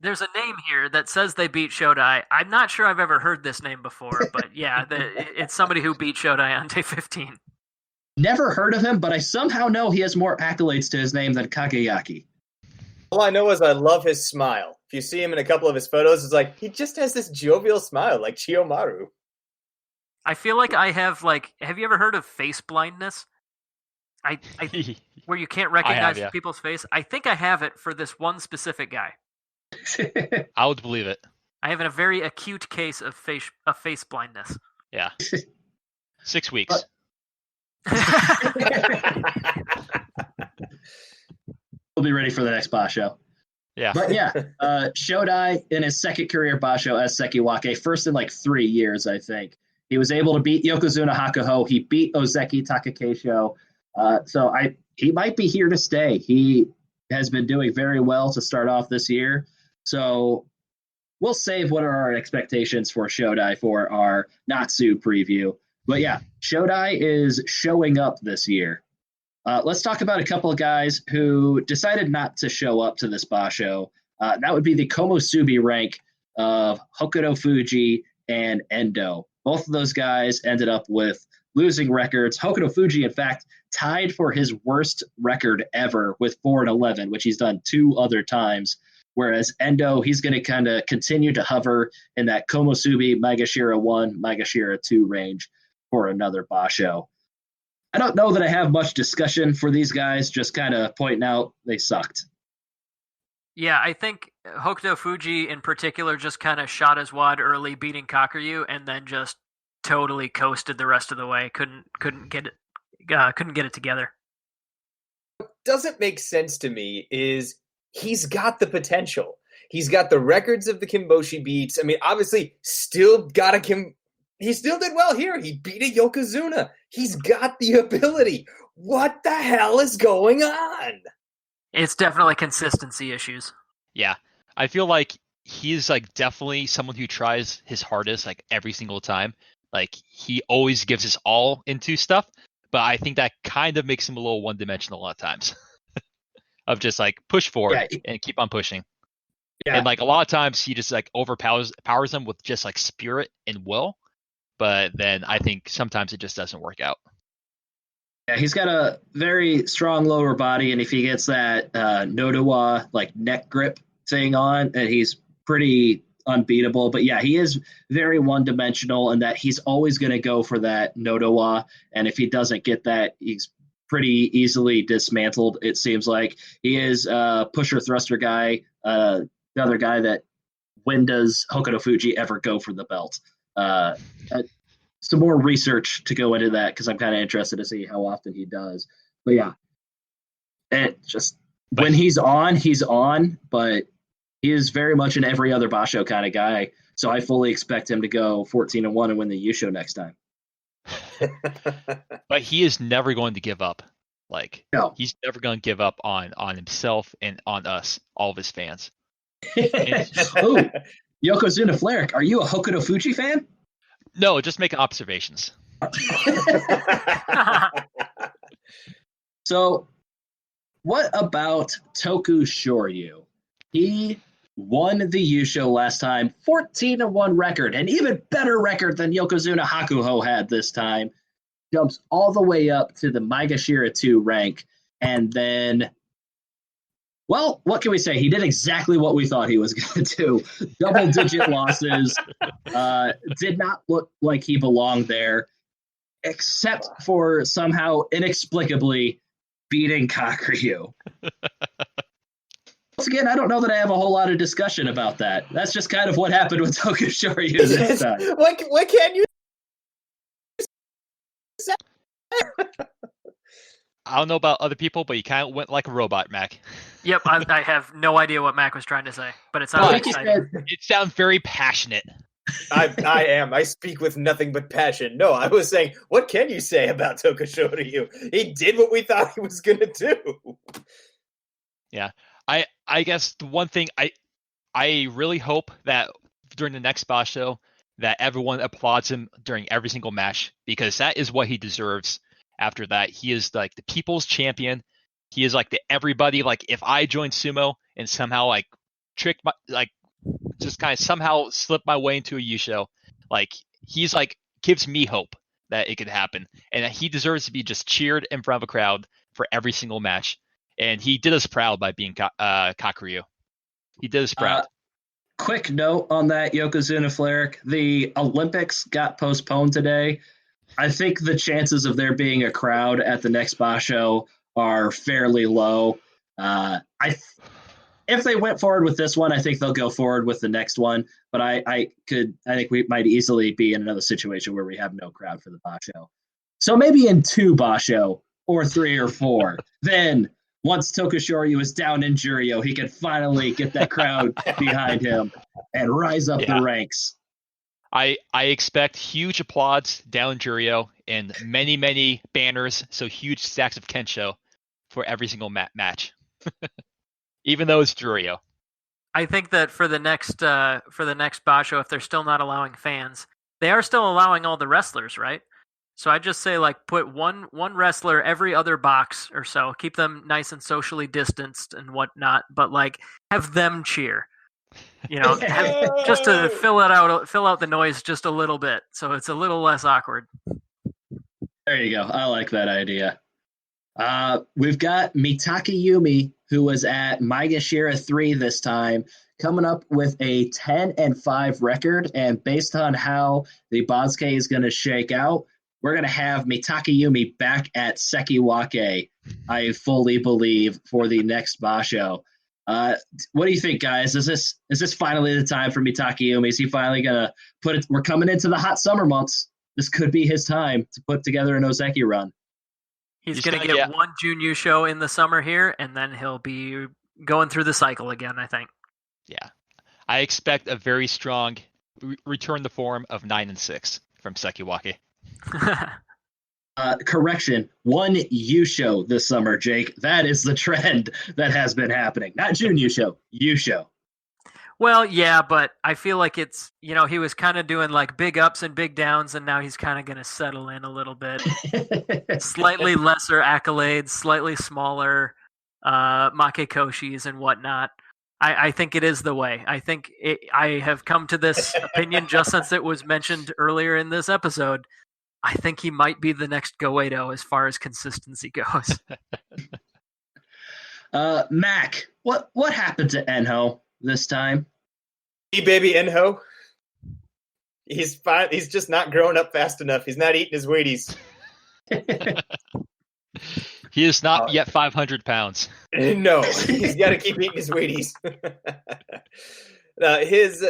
There's a name here that says they beat Shodai. I'm not sure I've ever heard this name before, but yeah, it's somebody who beat Shodai on day 15. Never heard of him, but I somehow know he has more accolades to his name than Kageyaki. All I know is I love his smile. If you see him in a couple of his photos, it's like he just has this jovial smile, like Chiyomaru. I feel like I have you ever heard of face blindness? I where you can't recognize people's face. I think I have it for this one specific guy. I would believe it. I have a very acute case of face blindness. Yeah. 6 weeks. We'll be ready for the next basho. Yeah. But yeah, Shodai in his second career basho as Sekiwake, first in like 3 years, I think. He was able to beat Yokozuna Hakuho. He beat Ozeki Takakeisho. So he might be here to stay. He has been doing very well to start off this year. So we'll save what are our expectations for Shodai for our Natsu preview. But yeah, Shodai is showing up this year. Let's talk about a couple of guys who decided not to show up to this basho. That would be the Komusubi rank of Hokuto Fuji and Endo. Both of those guys ended up with losing records. Hokuto Fuji, in fact, tied for his worst record ever with 4-11, which he's done 2 other times. Whereas Endo, he's going to kind of continue to hover in that Komusubi Maegashira 1, Maegashira 2 range for another basho. I don't know that I have much discussion for these guys, just kind of pointing out they sucked. Yeah, I think Hokuto Fuji in particular just kind of shot his wad early, beating Kakuryu, and then just totally coasted the rest of the way. Couldn't get it together. What doesn't make sense to me is he's got the potential. He's got the records of the Kimboshi beats. I mean, obviously, still got a he still did well here. He beat a Yokozuna. He's got the ability. What the hell is going on? It's definitely consistency issues. Yeah, I feel like he's like definitely someone who tries his hardest like every single time. Like he always gives his all into stuff, but I think that kind of makes him a little one-dimensional a lot of times. Of just like push forward and keep on pushing. Yeah. And like a lot of times he just like powers them with just like spirit and will, but then I think sometimes it just doesn't work out. Yeah, he's got a very strong lower body, and if he gets that Nodowa like neck grip thing on, and he's pretty unbeatable. But yeah, he is very one-dimensional in that he's always going to go for that Nodowa, and if he doesn't get that, he's pretty easily dismantled. It seems like he is a pusher thruster guy, the other guy that when does Hokuto Fuji ever go for the belt? Some more research to go into that because I'm kind of interested to see how often he does. But yeah, when he's on, but he is very much an every other basho kind of guy. So I fully expect him to go 14-1 and win the Yusho next time. But he is never going to give up. Like no. He's never going to give up on himself and on us, all of his fans. Oh, Yokozuna Fleric, are you a Hokuto Fuji fan? No, just making observations. So, what about Toku Shoryu? He won the Yusho last time, 14-1 record, an even better record than Yokozuna Hakuho had this time. Jumps all the way up to the Maegashira 2 rank, and then, well, what can we say? He did exactly what we thought he was going to do. Double-digit losses. Did not look like he belonged there, except for somehow, inexplicably, beating Kakuryu. Once again, I don't know that I have a whole lot of discussion about that. That's just kind of what happened with Toku Shoryu this time. What can you say? I don't know about other people, but you kind of went like a robot, Mac. Yep, I have no idea what Mac was trying to say, but it sounds exciting. It sounds very passionate. I am. I speak with nothing but passion. No, I was saying, what can you say about Toku Shoryu? He did what we thought he was going to do. Yeah. I guess the one thing I really hope that during the next basho that everyone applauds him during every single match, because that is what he deserves. After that, he is like the people's champion. He is like the everybody. Like if I joined Sumo and somehow like tricked my just kind of somehow slip my way into a Yusho, like he's like gives me hope that it could happen, and that he deserves to be just cheered in front of a crowd for every single match. And he did us proud by being Kakuryu. He did us proud. Quick note on that, Yokozuna Fleric. The Olympics got postponed today. I think the chances of there being a crowd at the next basho are fairly low. If they went forward with this one, I think they'll go forward with the next one. But I think we might easily be in another situation where we have no crowd for the basho. So maybe in 2 basho or 3 or 4, then once Toku Shoryu is down in Juryo, he can finally get that crowd behind him and rise up the ranks. I expect huge applause down in Juryo and many, many banners, so huge stacks of Kensho for every single match. Even though it's Juryo. I think that for the next basho, if they're still not allowing fans, they are still allowing all the wrestlers, right? So I just say like put one wrestler every other box or so, keep them nice and socially distanced and whatnot, but like have them cheer, just to fill out the noise just a little bit, so it's a little less awkward. There you go. I like that idea. We've got Mitake Yumi, who was at Maegashira 3 this time, coming up with a 10-5 record, and based on how the Bansuke is going to shake out, we're going to have Mitake Yumi back at Sekiwake, I fully believe, for the next basho. What do you think, guys? Is this finally the time for Mitake Yumi? Is he finally going to put it? We're coming into the hot summer months. This could be his time to put together an Ozeki run. He's going to get one Jun Yusho in the summer here, and then he'll be going through the cycle again, I think. Yeah, I expect a very strong return to form of 9-6 from Sekiwake. Correction, 1 Yusho this summer, Jake. That is the trend that has been happening. Not Jun Yusho, Yusho. Well, yeah, but I feel like it's, he was kind of doing like big ups and big downs, and now he's kind of going to settle in a little bit. Slightly lesser accolades, slightly smaller Makekoshis and whatnot. I think it is the way. I have come to this opinion just since it was mentioned earlier in this episode. I think he might be the next Goedo as far as consistency goes. Mac, what happened to Enho this time? Hey, baby Enho. He's fine. He's just not growing up fast enough. He's not eating his Wheaties. He is not yet 500 pounds. No, he's got to keep eating his Wheaties.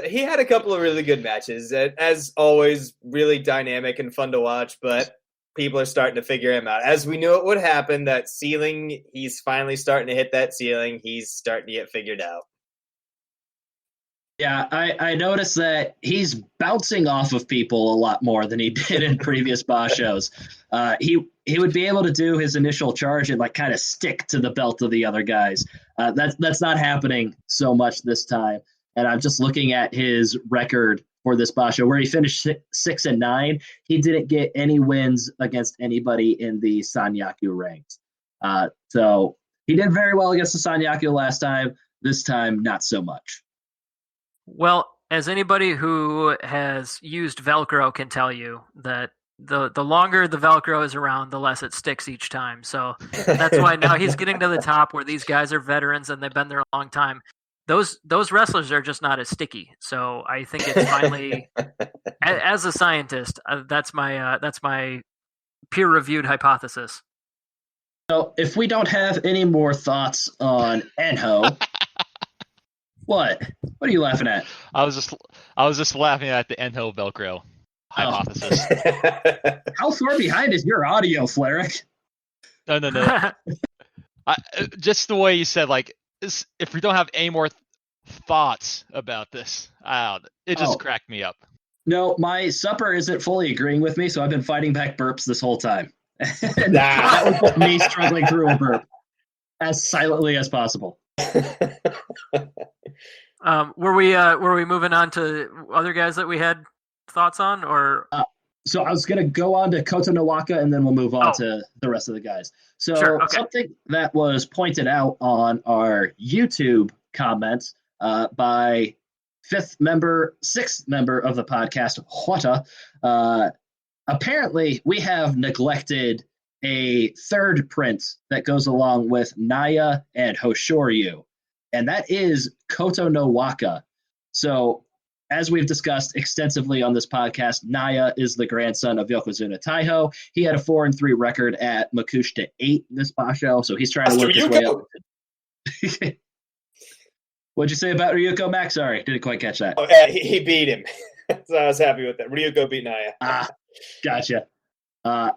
He had a couple of really good matches. As always, really dynamic and fun to watch, but people are starting to figure him out. As we knew it would happen, that ceiling, he's finally starting to hit that ceiling. He's starting to get figured out. Yeah, I noticed that he's bouncing off of people a lot more than he did in previous bashos. He would be able to do his initial charge and like kind of stick to the belt of the other guys. That's not happening so much this time. And I'm just looking at his record for this basho, where he finished 6-9. He didn't get any wins against anybody in the Sanyaku ranks. So he did very well against the Sanyaku last time. This time, not so much. Well, as anybody who has used Velcro can tell you, that the longer the Velcro is around, the less it sticks each time. So that's why now he's getting to the top where these guys are veterans and they've been there a long time. Those wrestlers are just not as sticky. So I think it's finally, as a scientist, that's my peer-reviewed hypothesis. So if we don't have any more thoughts on Enho, what are you laughing at? I was just laughing at the Enho Velcro hypothesis. How far behind is your audio, Fleric? No. Just the way you said, like, if we don't have any more thoughts about this, it just cracked me up. No, my supper isn't fully agreeing with me, so I've been fighting back burps this whole time. And that was just me struggling through a burp as silently as possible. Were we moving on to other guys that we had thoughts on, or? So I was going to go on to Koto Nowaka, and then we'll move on to the rest of the guys. So Sure, okay. Something that was pointed out on our YouTube comments by sixth member of the podcast, Hota, apparently we have neglected a third prince that goes along with Naya and Hoshoryu, and that is Koto Nowaka. So, as we've discussed extensively on this podcast, Naya is the grandson of Yokozuna Taiho. He had a 4-3 record at Makushita 8 this basho, so he's trying to work his way up. What'd you say about Ryuko, Max? Sorry, didn't quite catch that. Oh, he beat him. So I was happy with that. Ryuko beat Naya. Gotcha.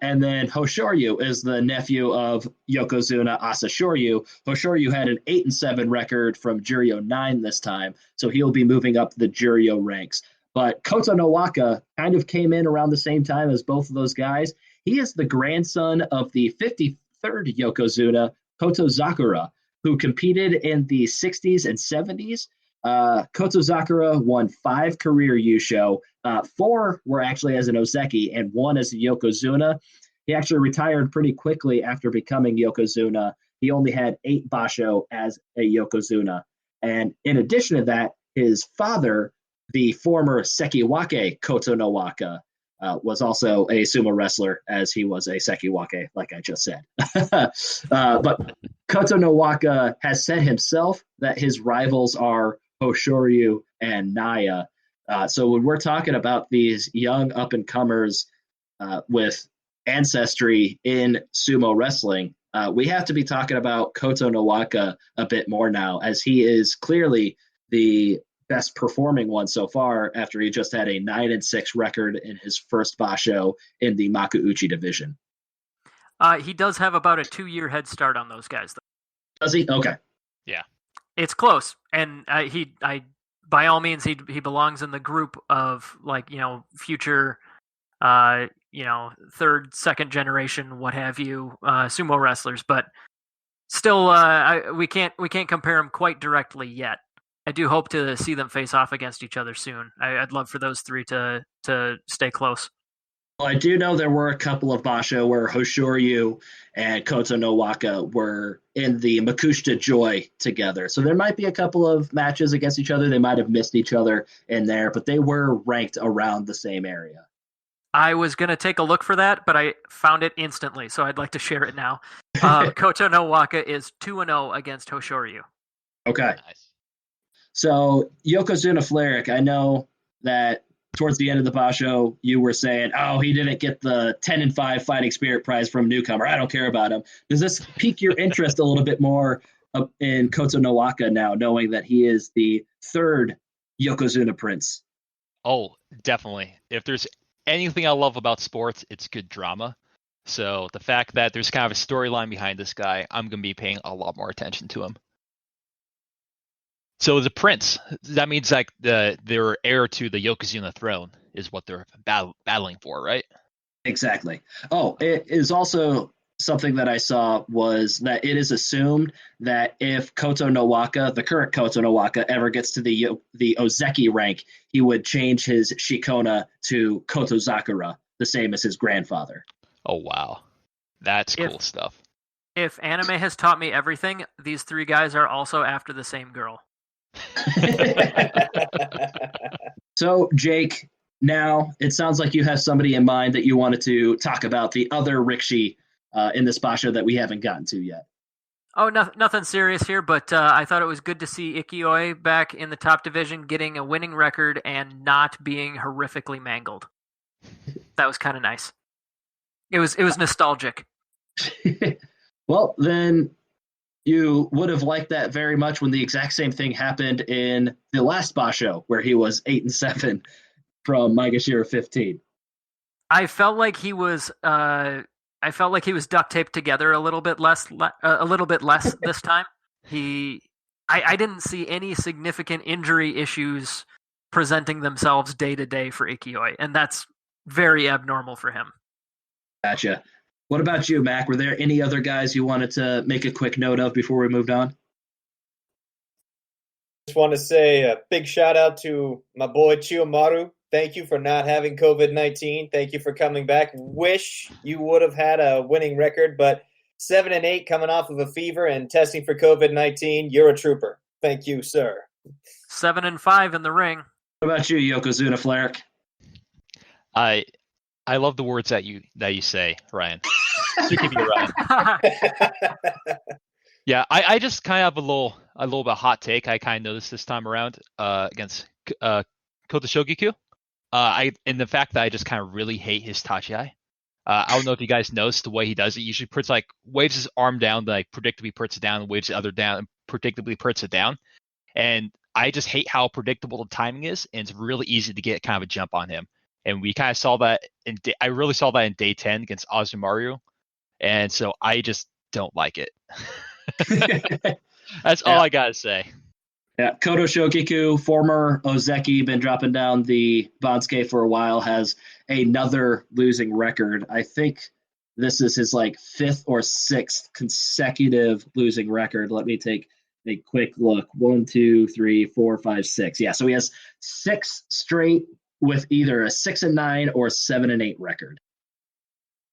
And then Hoshoryu is the nephew of Yokozuna Asashoryu. Hoshoryu had an 8-7 record from Juryo 9 this time, so he'll be moving up the Juryo ranks. But Koto Nowaka kind of came in around the same time as both of those guys. He is the grandson of the 53rd Yokozuna, Koto Zakura, who competed in the 60s and 70s. Koto Zakura won 5 career Yusho. 4 were actually as an Ozeki and 1 as a Yokozuna. He actually retired pretty quickly after becoming Yokozuna. He only had 8 basho as a Yokozuna. And in addition to that, his father, the former Sekiwake Koto Nowaka, was also a sumo wrestler, as he was a Sekiwake, like I just said. But Koto Nowaka has said himself that his rivals are Hoshoryu and Naya. So when we're talking about these young up-and-comers with ancestry in sumo wrestling, we have to be talking about Koto Nowaka a bit more now, as he is clearly the best performing one so far after he just had a 9-6 record in his first basho in the Makuuchi division. He does have about a 2-year head start on those guys, though. Does he? Okay. Yeah. it's close, and I by all means he belongs in the group of future third, second generation, what have you, sumo wrestlers, but still we can't compare them quite directly yet. I do hope to see them face off against each other soon. I'd love for those three to stay close. Well, I do know there were a couple of basho where Hoshoryu and Koto no Waka were in the Makushita Joy together. So there might be a couple of matches against each other. They might have missed each other in there, but they were ranked around the same area. I was going to take a look for that, but I found it instantly, so I'd like to share it now. Koto no Waka is 2-0 against Hoshoryu. Okay. Nice. So, Yokozuna Fleric, I know that towards the end of the basho, you were saying, oh, he didn't get the 10-5 Fighting Spirit prize from newcomer. I don't care about him. Does this pique your interest a little bit more in Koto no Waka now, knowing that he is the third Yokozuna prince? Oh, definitely. If there's anything I love about sports, it's good drama. So the fact that there's kind of a storyline behind this guy, I'm going to be paying a lot more attention to him. So the prince, that means like they're heir to the Yokozuna throne is what they're battling for, right? Exactly. Oh, it is also something that I saw was that it is assumed that if Koto no Waka, the current Koto no Waka, ever gets to the Ozeki rank, he would change his Shikona to Koto Zakura, the same as his grandfather. Oh, wow. That's cool stuff. If anime has taught me everything, these three guys are also after the same girl. So, Jake, now it sounds like you have somebody in mind that you wanted to talk about, the other Rikishi in this basho that we haven't gotten to yet. Oh, nothing serious here, but I thought it was good to see Ikioi back in the top division, getting a winning record and not being horrifically mangled. That was kind of nice. It was nostalgic. Well, then you would have liked that very much when the exact same thing happened in the last basho, where he was 8-7 from Maegashira 15. I felt like he was duct taped together a little bit less this time. I didn't see any significant injury issues presenting themselves day to day for Ikioi, and that's very abnormal for him. Gotcha. What about you, Mac? Were there any other guys you wanted to make a quick note of before we moved on? Just want to say a big shout out to my boy Chiyomaru. Thank you for not having COVID-19. Thank you for coming back. Wish you would have had a winning record, but 7-8 coming off of a fever and testing for COVID-19. You're a trooper. Thank you, sir. 7-5 in the ring. What about you, Yokozuna Fleric? I love the words that you say, Ryan. To keep you Ryan. Yeah, I just kind of have a little bit hot take. I kind of noticed this time around against Kota Shogiku. And the fact that I just kind of really hate his tachi. I don't know if you guys noticed the way he does it. He usually puts waves his arm down, predictably puts it down, waves the other down, and predictably puts it down. And I just hate how predictable the timing is, and it's really easy to get kind of a jump on him. And we kind of saw that I really saw that in day 10 against Azumaru. And so I just don't like it. That's all I gotta say. Yeah, Koto Shogiku, former Ozeki, been dropping down the Bansuke for a while, has another losing record. I think this is his fifth or sixth consecutive losing record. Let me take a quick look. 1, 2, 3, 4, 5, 6. Yeah, so he has 6 straight with either a 6-9 or 7-8 record.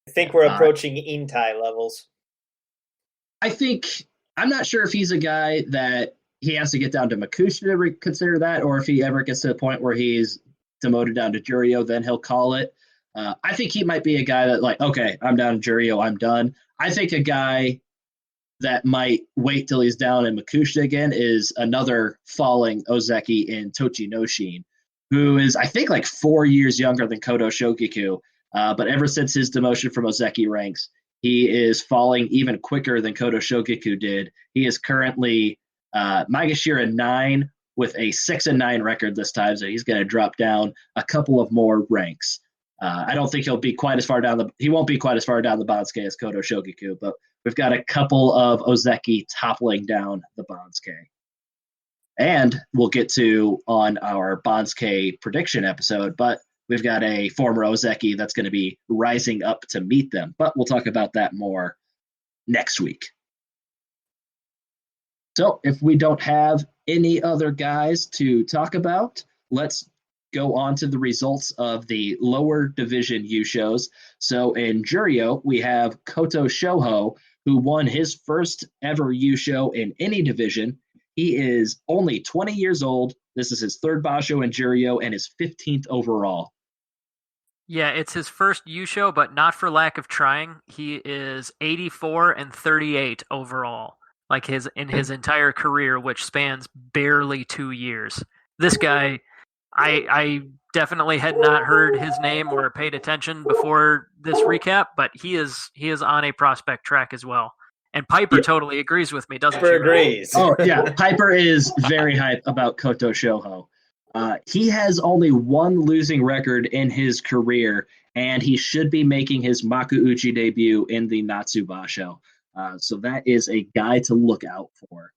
I think we're approaching Intai levels. I'm not sure if he's a guy that he has to get down to Makushita to consider that, or if he ever gets to the point where he's demoted down to Juryo, then he'll call it. I think he might be a guy that okay, I'm down in Juryo, I'm done. I think a guy that might wait till he's down in Makushita again is another falling Ozeki in Tochinoshin, who is, I think, 4 years younger than Koto Shogiku. But ever since his demotion from Ozeki ranks, he is falling even quicker than Koto Shogiku did. He is currently Maegashira 9 with a 6-9 record this time, so he's going to drop down a couple of more ranks. I don't think he'll be quite as far down he won't be quite as far down the Bansuke as Koto Shogiku, but we've got a couple of Ozeki toppling down the Bansuke. And we'll get to on our Bonsuke prediction episode, but we've got a former Ozeki that's going to be rising up to meet them. But we'll talk about that more next week. So if we don't have any other guys to talk about, let's go on to the results of the lower division Yushos. So in Juryo, we have Koto Shoho, who won his first ever Yusho in any division. He is only 20 years old. This is his third basho in Juryo and his 15th overall. Yeah, it's his first Yusho, but not for lack of trying. He is 84 and 38 overall, like his entire career, which spans barely 2 years. This guy, I definitely had not heard his name or paid attention before this recap, but he is on a prospect track as well. And Piper totally agrees with me, doesn't she? Piper agrees. Oh, yeah. Piper is very hype about Koto Shoho. He has only one losing record in his career, and he should be making his Makuuchi debut in the Natsu Basho. So that is a guy to look out for.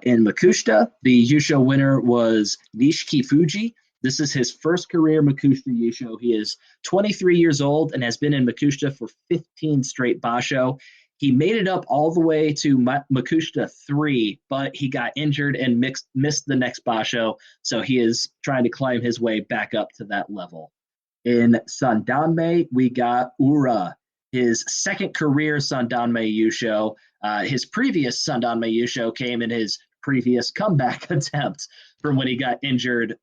In Makushita, the Yusho winner was Nishiki Fuji. This is his first career Makushita Yusho. He is 23 years old and has been in Makushita for 15 straight Basho. He made it up all the way to Makushita 3, but he got injured and missed the next basho, so he is trying to climb his way back up to that level. In Sandanme, we got Ura, his second career Sandanme Yusho. His previous Sandanme Yusho came in his previous comeback attempt from when he got injured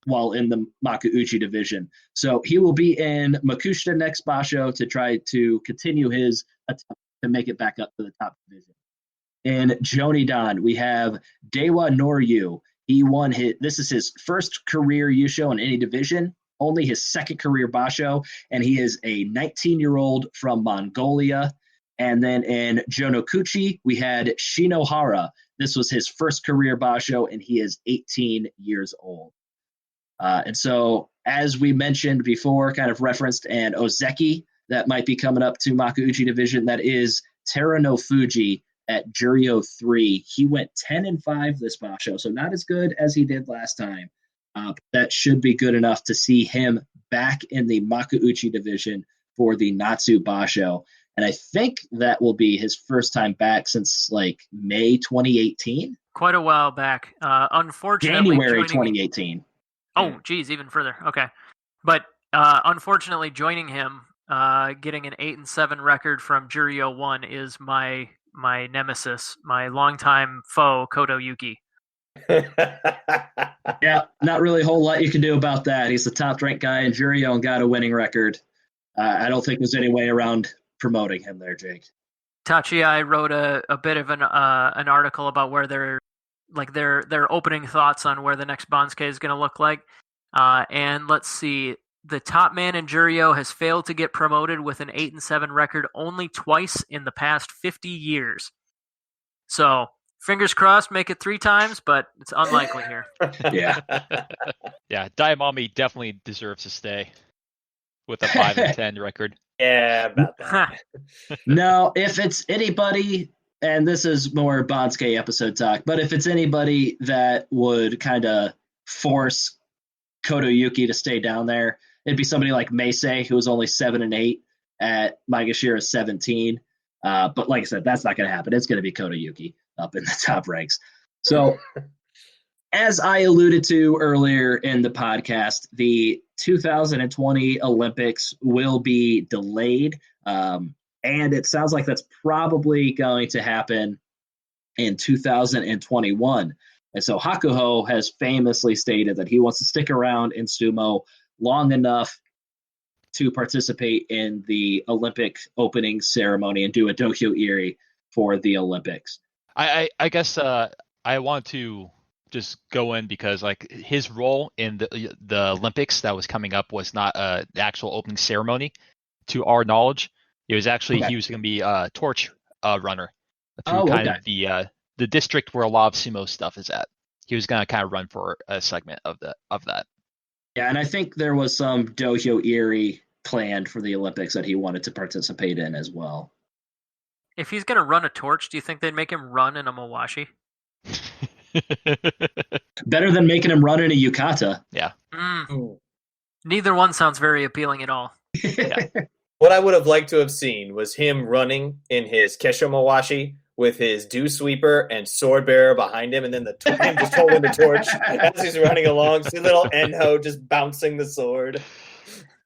while in the Makuuchi division. So he will be in Makushita next basho to try to continue his attempt to make it back up to the top division. In Jonidan, we have Dewa Noryu. This is his first career Yusho in any division, only his second career basho, and he is a 19-year-old from Mongolia. And then in Jonokuchi, we had Shinohara. This was his first career basho, and he is 18 years old. And so, as we mentioned before, kind of referenced an Ozeki that might be coming up to Makuuchi division. That is Terano Fuji at Juryo 3. He went 10-5 this basho, so not as good as he did last time. That should be good enough to see him back in the Makuuchi division for the Natsu basho. And I think that will be his first time back since like May 2018. Quite a while back. Unfortunately, January 2018. Oh, geez, even further. Okay. But unfortunately, joining him, getting an 8-7 record from Juryo 1 is my nemesis, my longtime foe, Koto Yuki. Yeah, not really a whole lot you can do about that. He's the top-ranked guy in Juryo and got a winning record. I don't think there's any way around promoting him there, Jake. Tachi wrote a bit of an article about where their opening thoughts on where the next Bonsuke is going to look like. And let's see. The top man in Juryo has failed to get promoted with an 8-7 record only twice in the past 50 years. So, fingers crossed, make it 3 times, but it's unlikely here. Yeah. Yeah, Diamami definitely deserves to stay with a 5-10 record. Yeah, about that. No, if it's anybody, and this is more Bonsuke episode talk, but if it's anybody that would kind of force Koto Yuki to stay down there, it'd be somebody like Meisei, who was only 7-8 at Maegashira 17. But like I said, that's not going to happen. It's going to be Koto Yuki up in the top ranks. So, as I alluded to earlier in the podcast, the 2020 Olympics will be delayed. And it sounds like that's probably going to happen in 2021. And so Hakuho has famously stated that he wants to stick around in sumo long enough to participate in the Olympic opening ceremony and do a dohyo iri for the Olympics. I guess I want to just go in because like his role in the Olympics that was coming up was not an actual opening ceremony to our knowledge. It was actually he was going to be a torch runner through kind of the district where a lot of sumo stuff is at. He was going to kind of run for a segment of that. Yeah, and I think there was some dohyo iri planned for the Olympics that he wanted to participate in as well. If he's going to run a torch, do you think they'd make him run in a mawashi? Better than making him run in a yukata. Yeah. Neither one sounds very appealing at all. What I would have liked to have seen was him running in his Kesho Mawashi with his dew sweeper and sword bearer behind him, and then him just holding the torch as he's running along. See little Enho just bouncing the sword.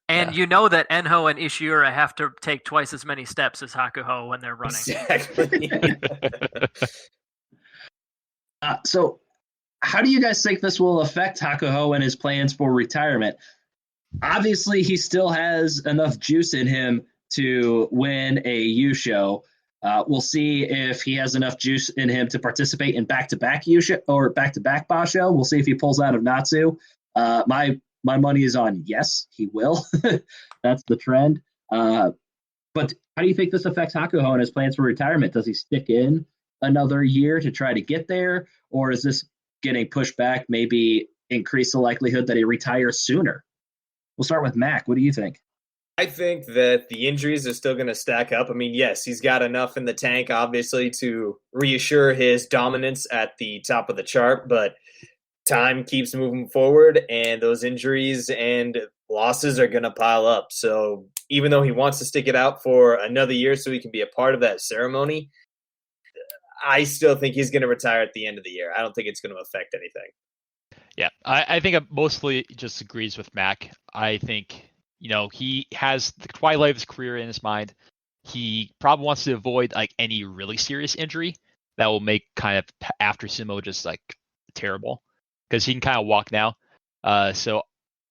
And you know that Enho and Ishiura have to take twice as many steps as Hakuho when they're running. Exactly. So, how do you guys think this will affect Hakuho and his plans for retirement? Obviously, he still has enough juice in him to win a Yusho. We'll see if he has enough juice in him to participate in back-to-back Yusho or back-to-back Basho. We'll see if he pulls out of Natsu. My money is on yes, he will. That's the trend. But how do you think this affects Hakuho and his plans for retirement? Does he stick in another year to try to get there? Or is this getting pushed back, maybe increase the likelihood that he retires sooner? We'll start with Mac. What do you think? I think that the injuries are still going to stack up. I mean, yes, he's got enough in the tank, obviously, to reassure his dominance at the top of the chart, but time keeps moving forward, and those injuries and losses are going to pile up. So even though he wants to stick it out for another year so he can be a part of that ceremony, I still think he's going to retire at the end of the year. I don't think it's going to affect anything. Yeah, I think I mostly just agrees with Mac. I think, he has the twilight of his career in his mind. He probably wants to avoid like any really serious injury that will make kind of after Sumo just like terrible, because he can kind of walk now. So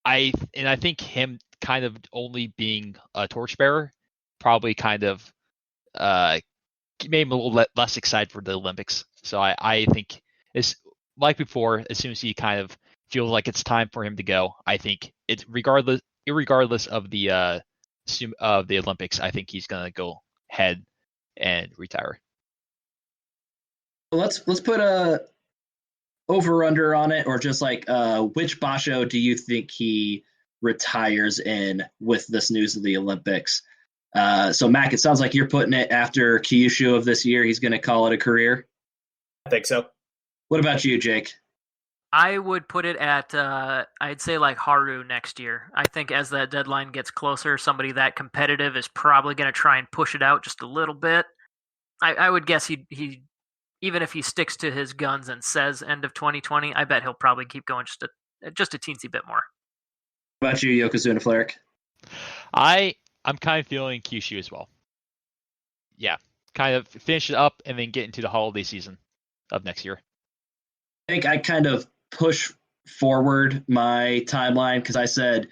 I think him kind of only being a torchbearer probably kind of made him a little less excited for the Olympics. So I think it's like before, as soon as he kind of feels like it's time for him to go, I think it's irregardless of the Olympics, I think he's gonna go ahead and retire. Let's put a over under on it, or just like which Basho do you think he retires in with this news of the Olympics? So Mac, it sounds like you're putting it after Kyushu of this year. He's going to call it a career. I think so. What about you, Jake? I would put it at, I'd say like Haru next year. I think as that deadline gets closer, somebody that competitive is probably going to try and push it out just a little bit. I would guess he even if he sticks to his guns and says end of 2020, I bet he'll probably keep going just a teensy bit more. What about you, Yokozuna Fleric? I'm kind of feeling Kyushu as well. Yeah, kind of finish it up and then get into the holiday season of next year. I think I kind of push forward my timeline because I said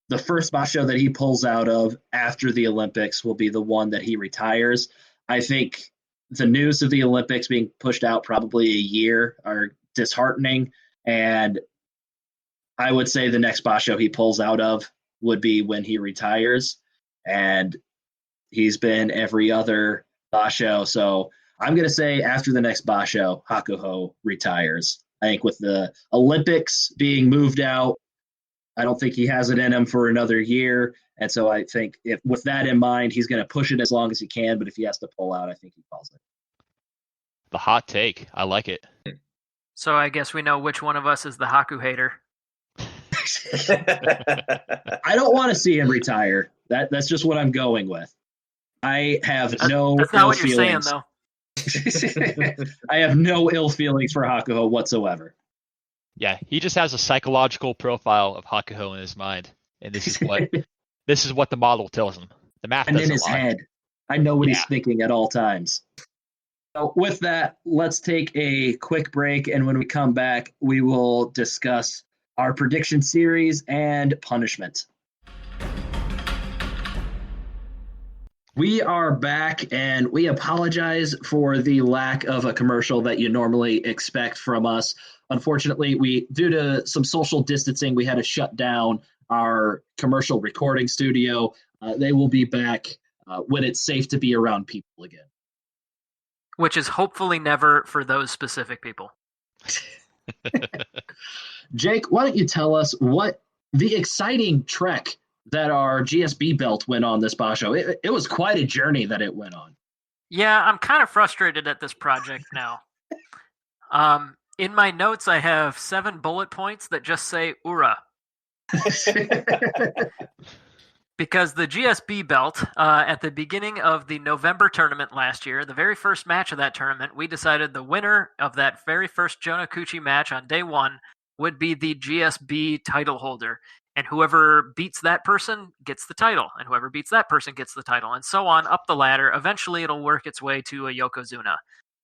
the first Basho that he pulls out of after the Olympics will be the one that he retires. I think the news of the Olympics being pushed out probably a year are disheartening, and I would say the next Basho he pulls out of would be when he retires, and he's been every other Basho, so I'm going to say after the next Basho, Hakuho retires. I think with the Olympics being moved out, I don't think he has it in him for another year. And so I think with that in mind, he's going to push it as long as he can. But if he has to pull out, I think he calls it. The hot take. I like it. So I guess we know which one of us is the Haku hater. I don't want to see him retire. That's just what I'm going with. I have no That's not ill what you're feelings. saying, though. I have no ill feelings for Hakuho whatsoever. Yeah, he just has a psychological profile of Hakuho in his mind, and this is what the model tells him. The math and doesn't in his lie. head, I know what he's thinking at all times. So with that, let's take a quick break, and when we come back, we will discuss our prediction series and punishment. We are back, and we apologize for the lack of a commercial that you normally expect from us. Unfortunately, due to some social distancing, we had to shut down our commercial recording studio. They will be back when it's safe to be around people again. Which is hopefully never for those specific people. Jake, why don't you tell us what the exciting trek that our GSB belt went on this Basho? It was quite a journey that it went on. Yeah, I'm kind of frustrated at this project now. In my notes, I have 7 bullet points that just say Ura. Because the GSB belt, at the beginning of the November tournament last year, the very first match of that tournament, we decided the winner of that very first Jonakuchi match on day 1 would be the GSB title holder. And whoever beats that person gets the title, and whoever beats that person gets the title, and so on up the ladder. Eventually, it'll work its way to a Yokozuna.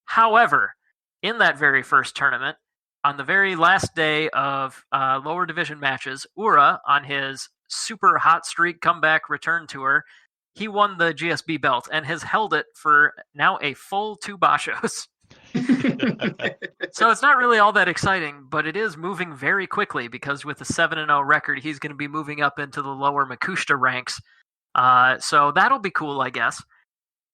However, in that very first tournament, on the very last day of lower division matches, Ura, on his super hot streak comeback return tour, he won the GSB belt and has held it for now a full 2 bashos. So it's not really all that exciting, but it is moving very quickly because with a 7-0 record, he's going to be moving up into the lower Makushita ranks. So that'll be cool, I guess.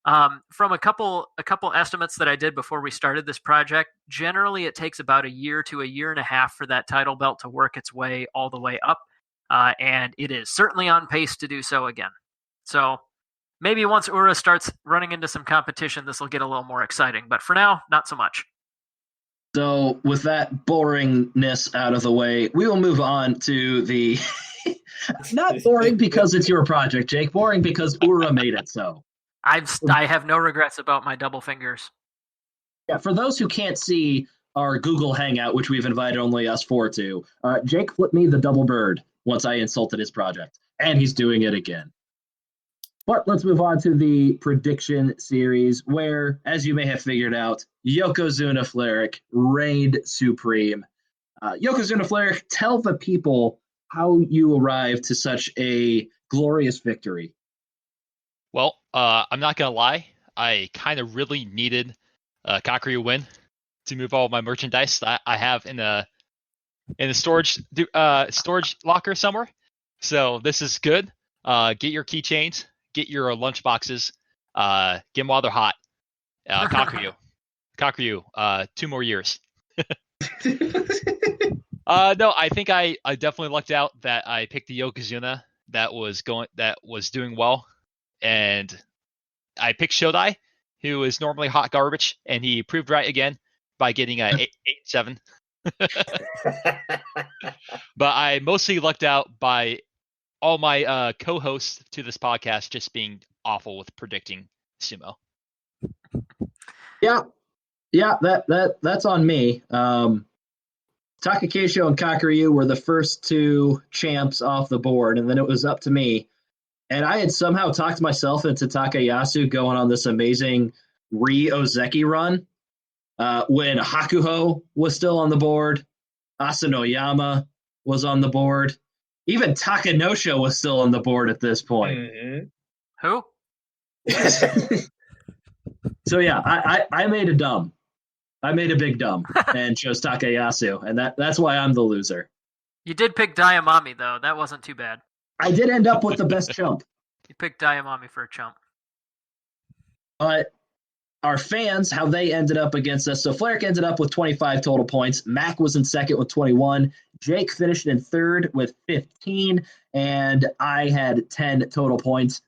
From a couple estimates that I did before we started this project, generally it takes about a year to a year and a half for that title belt to work its way all the way up. And it is certainly on pace to do so again. So maybe once Ura starts running into some competition, this will get a little more exciting. But for now, not so much. So with that boringness out of the way, we will move on to the not boring because it's your project, Jake. Boring because Ura made it so. I have no regrets about my double fingers. Yeah, for those who can't see our Google Hangout, which we've invited only us 4 to, Jake flipped me the double bird once I insulted his project, and he's doing it again. But let's move on to the prediction series, where, as you may have figured out, Yokozuna Fleric reigned supreme. Yokozuna Fleric, tell the people how you arrived to such a glorious victory. Well, I'm not gonna lie. I kind of really needed a Kakuryu win to move all my merchandise that I have in a storage locker somewhere. So this is good. Get your keychains, get your lunch boxes, get them while they're hot. Kakuryu, 2 more years. No, I think I definitely lucked out that I picked the Yokozuna that was doing well, and I picked Shodai, who is normally hot garbage, and he proved right again by getting a 8-7. But I mostly lucked out by all my co-hosts to this podcast just being awful with predicting sumo. Yeah, that's on me. Takakeisho and Kakuryu were the first 2 champs off the board, and then it was up to me. And I had somehow talked myself into Takayasu going on this amazing Ozeki run when Hakuho was still on the board, Asanoyama was on the board, even Takanosha was still on the board at this point. Mm-hmm. Who? So yeah, I made a dumb. I made a big dumb and chose Takayasu, and that's why I'm the loser. You did pick Diamami, though. That wasn't too bad. I did end up with the best chump. You picked Diamami for a chump. But our fans, how they ended up against us. So Fleric ended up with 25 total points. Mac was in second with 21. Jake finished in third with 15. And I had 10 total points,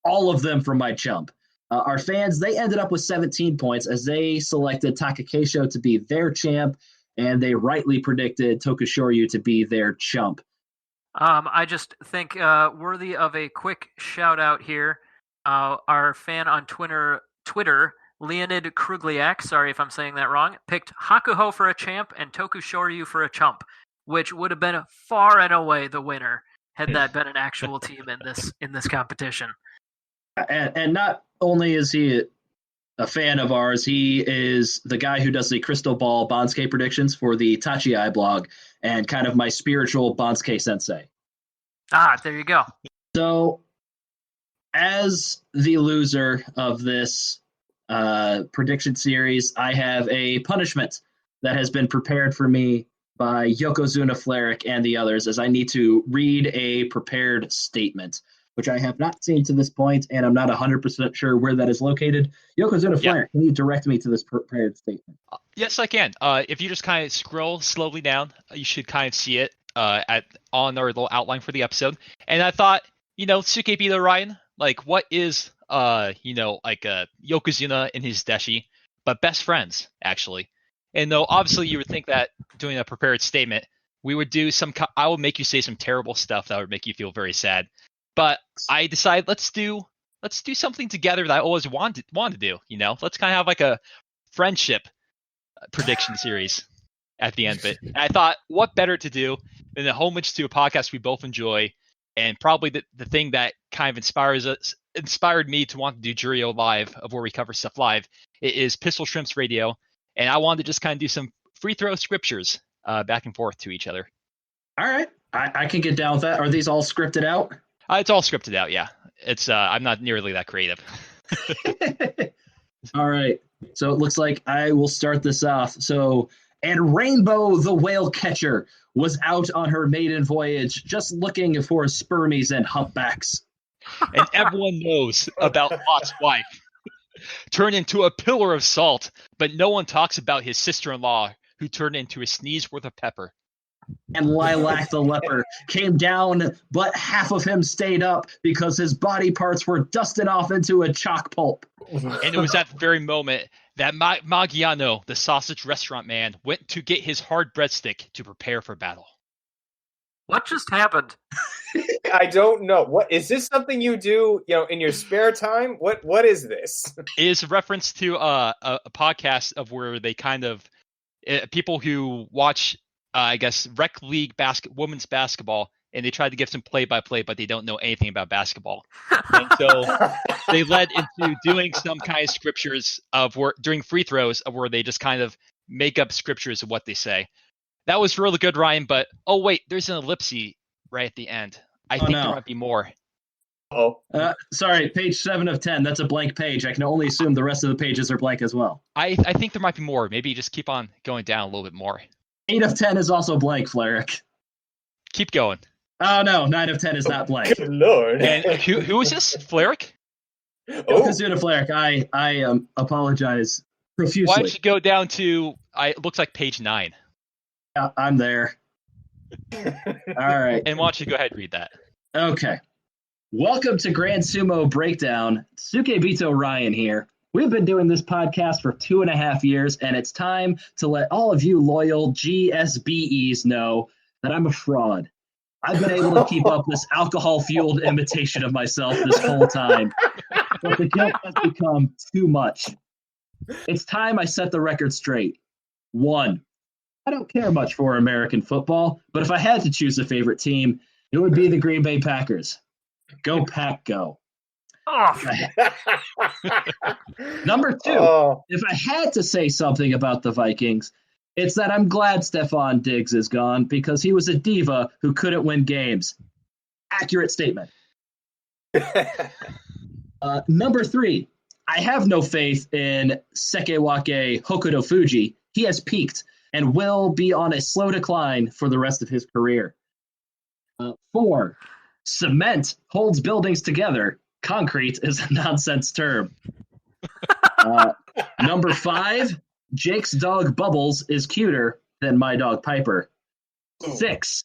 all of them from my chump. Our fans, they ended up with 17 points as they selected Takakeisho to be their champ, and they rightly predicted Tokushoryu to be their chump. I just think worthy of a quick shout out here. Our fan on Twitter, Leonid Krugliak, sorry if I'm saying that wrong, picked Hakuho for a champ and Tokushoryu for a chump, which would have been far and away the winner had that been an actual team in this competition. And not only is he a fan of ours, he is the guy who does the Crystal Ball Bansuke predictions for the Tachiai blog and kind of my spiritual Bansuke sensei. Ah, there you go. So, as the loser of this prediction series, I have a punishment that has been prepared for me by Yokozuna Fleric and the others, as I need to read a prepared statement, which I have not seen to this point, and I'm not 100% sure where that is located. Yokozuna Fleric, can you direct me to this prepared statement? Yes, I can. If you just kind of scroll slowly down, you should kind of see it on our little outline for the episode. And I thought, Tsukebito Ryan, like, what is, like Yokozuna and his Deshi, but best friends, actually. And though obviously you would think that doing a prepared statement, we would do I will make you say some terrible stuff that would make you feel very sad. But I decided let's do something together that I always wanted to do. Let's kind of have like a friendship prediction series at the end of it. And I thought, what better to do than a homage to a podcast we both enjoy, and probably the thing that kind of inspired me to want to do Jurio Live, of where we cover stuff live. It is Pistol Shrimps Radio, and I wanted to just kind of do some free throw scriptures back and forth to each other. All right, I can get down with that. Are these all scripted out? It's all scripted out, yeah. It's I'm not nearly that creative. All right, so it looks like I will start this off. So, and Rainbow the whale catcher was out on her maiden voyage, just looking for spermies and humpbacks. And everyone knows about Lot's wife. Turned into a pillar of salt, but no one talks about his sister-in-law, who turned into a sneeze worth of pepper. And Lilac the leper came down, but half of him stayed up because his body parts were dusted off into a chalk pulp. And it was at the very moment that Maggiano, the sausage restaurant man, went to get his hard breadstick to prepare for battle. What just happened? I don't know. What is this? Something you do, in your spare time? What is this? It is a reference to a podcast of where they kind of people who watch, I guess, rec league women's basketball, and they try to give some play-by-play, but they don't know anything about basketball. And so they led into doing some kind of scriptures during free throws of where they just kind of make up scriptures of what they say. That was really good, Ryan, but oh wait, there's an ellipsis right at the end. I think there might be more. Oh, sorry, page 7 of 10. That's a blank page. I can only assume the rest of the pages are blank as well. I think there might be more. Maybe just keep on going down a little bit more. 8 of 10 is also blank, Fleric. Keep going. Oh no, 9 of 10 is not blank. good lord! And who is this? Fleric? Yokozuna Fleric, I apologize profusely. Why don't you go down to? It looks like page 9. I'm there. All right. And why don't you go ahead and read that? Okay. Welcome to Grand Sumo Breakdown. Sukebito Ryan here. We've been doing this podcast for 2.5 years, and it's time to let all of you loyal GSBEs know that I'm a fraud. I've been able to keep up this alcohol-fueled imitation of myself this whole time, but the guilt has become too much. It's time I set the record straight. 1, I don't care much for American football, but if I had to choose a favorite team, it would be the Green Bay Packers. Go Pack, go. Oh. Number 2, if I had to say something about the Vikings, it's that I'm glad Stephon Diggs is gone because he was a diva who couldn't win games. Accurate statement. Number 3, I have no faith in Sekewake Hokuto Fuji. He has peaked and will be on a slow decline for the rest of his career. 4, cement holds buildings together. Concrete is a nonsense term. Number 5, Jake's dog Bubbles is cuter than my dog Piper. 6,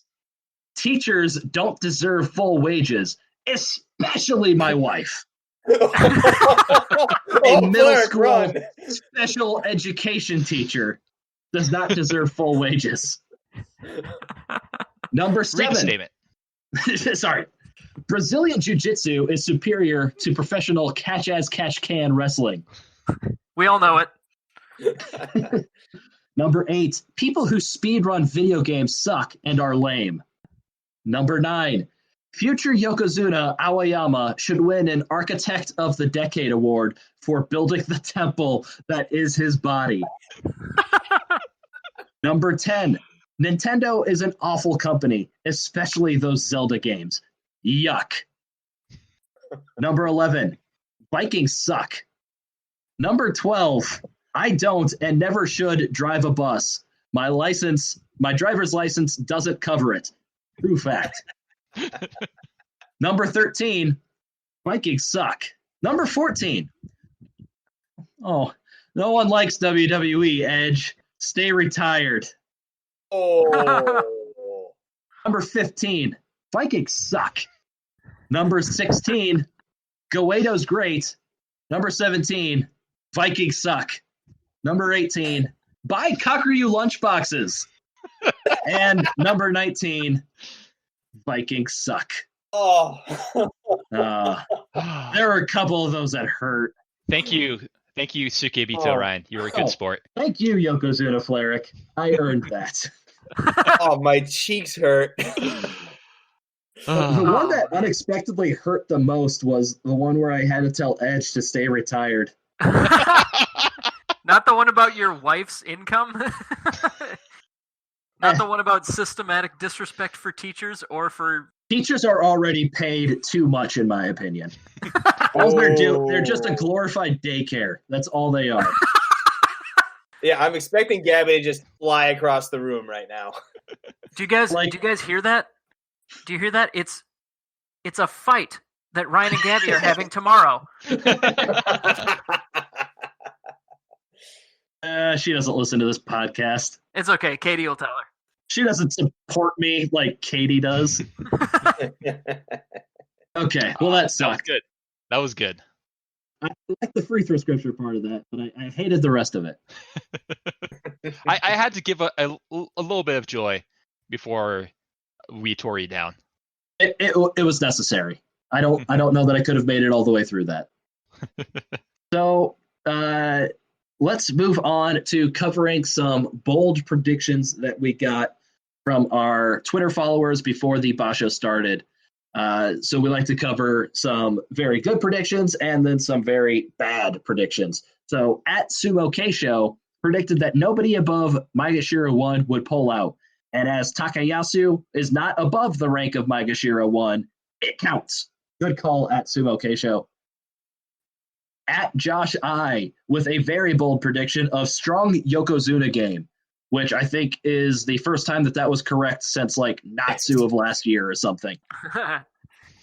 teachers don't deserve full wages, especially my wife. A middle school special education teacher does not deserve full wages. Number 7. Statement. Sorry. Brazilian Jiu-Jitsu is superior to professional catch-as-catch-can wrestling. We all know it. Number 8. People who speedrun video games suck and are lame. Number 9. Future Yokozuna Aoyama should win an Architect of the Decade award for building the temple that is his body. Number 10. Nintendo is an awful company, especially those Zelda games. Yuck. Number 11. Vikings suck. Number 12. I don't and never should drive a bus. My driver's license doesn't cover it. True fact. Number 13. Vikings suck. Number 14. Oh, no one likes WWE, Edge. Stay retired. Oh. Number 15. Vikings suck. Number 16. Goedo's great. Number 17. Vikings suck. Number 18. buy Kakuryu lunchboxes. And number 19, Vikings suck. Oh. There were a couple of those that hurt. Thank you, Sukebito Oh. Ryan. You were a good sport. Thank you, Yokozuna Fleric. I earned that. Oh, my cheeks hurt. The one that unexpectedly hurt the most was the one where I had to tell Edge to stay retired. Not the one about your wife's income? Not the one about systematic disrespect for teachers or for... Teachers are already paid too much, in my opinion. All they're just a glorified daycare. That's all they are. Yeah, I'm expecting Gabby to just fly across the room right now. Do you guys hear that? Do you hear that? It's a fight that Ryan and Gabby are having tomorrow. She doesn't listen to this podcast. It's okay. Katie will tell her. She doesn't support me like Katie does. Okay, well that sucked. That was good. I like the free throw scripture part of that, but I hated the rest of it. I had to give a little bit of joy before we tore you down. It was necessary. I don't know that I could have made it all the way through that. So let's move on to covering some bold predictions that we got from our Twitter followers before the basho started. So we like to cover some very good predictions and then some very bad predictions. So at Sumo K-Show predicted that nobody above Maegashira 1 would pull out. And as Takayasu is not above the rank of Maegashira 1, it counts. Good call at Sumo K-Show. At Josh I with a very bold prediction of strong Yokozuna game, which I think is the first time that was correct since like Natsu of last year or something.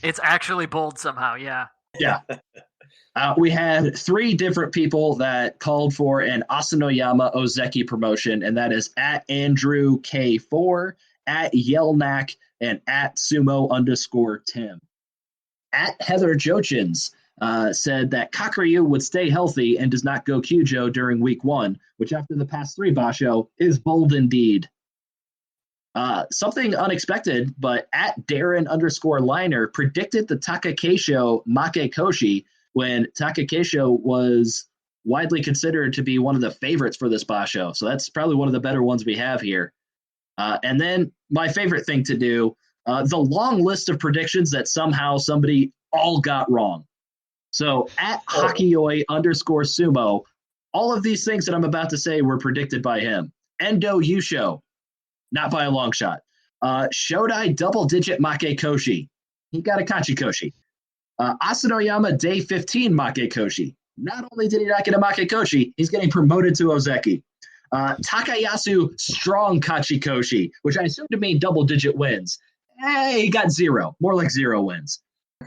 It's actually bold somehow, yeah. Yeah. We had 3 different people that called for an Asanoyama Ozeki promotion, and that is at Andrew K4, at Yelnak, and at Sumo_Tim. At Heather Jochins said that Kakuryu would stay healthy and does not go Kyujo during week 1, which after the past 3 basho is bold indeed. Something unexpected, but at Darren_Liner predicted the Takakeisho Make Koshi when Takakeisho was widely considered to be one of the favorites for this basho. So that's probably one of the better ones we have here. And then my favorite thing to do, the long list of predictions that somehow somebody all got wrong. So at Hakiyoi_Sumo, all of these things that I'm about to say were predicted by him. Endo Yusho, not by a long shot. Shodai double-digit Make Koshi. He got a Kachi Koshi. Asanoyama day 15 Make Koshi. Not only did he not get a Make Koshi, he's getting promoted to Ozeki. Takayasu strong Kachi Koshi, which I assume to mean double-digit wins. Hey, he got 0. More like 0 wins.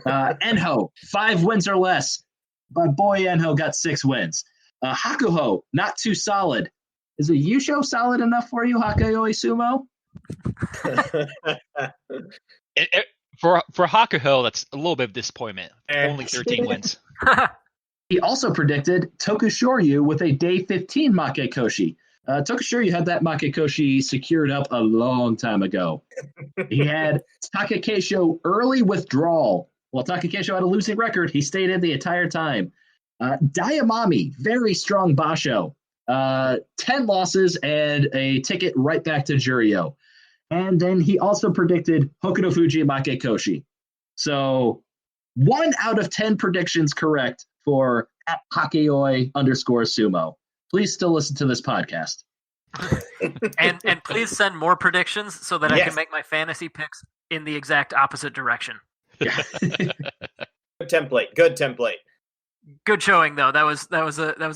Enho, 5 wins or less. But boy, Enho got 6 wins. Hakuho, not too solid. Is a Yusho solid enough for you, Hakayoi Sumo? For Hakuho, that's a little bit of disappointment. Only 13 wins. He also predicted Tokushoryu with a day 15 Make Koshi. Tokushoryu had that Make Koshi secured up a long time ago. He had Takakeisho early withdrawal. While Takakeisho had a losing record, he stayed in the entire time. Dayamami, very strong basho. 10 losses and a ticket right back to Juryo. And then he also predicted Hokuto Fuji Make Koshi. So 1 out of 10 predictions correct for at Hakayoi_Sumo. Please still listen to this podcast. and please send more predictions so that I can make my fantasy picks in the exact opposite direction. Yeah. Good template. Good showing though. That was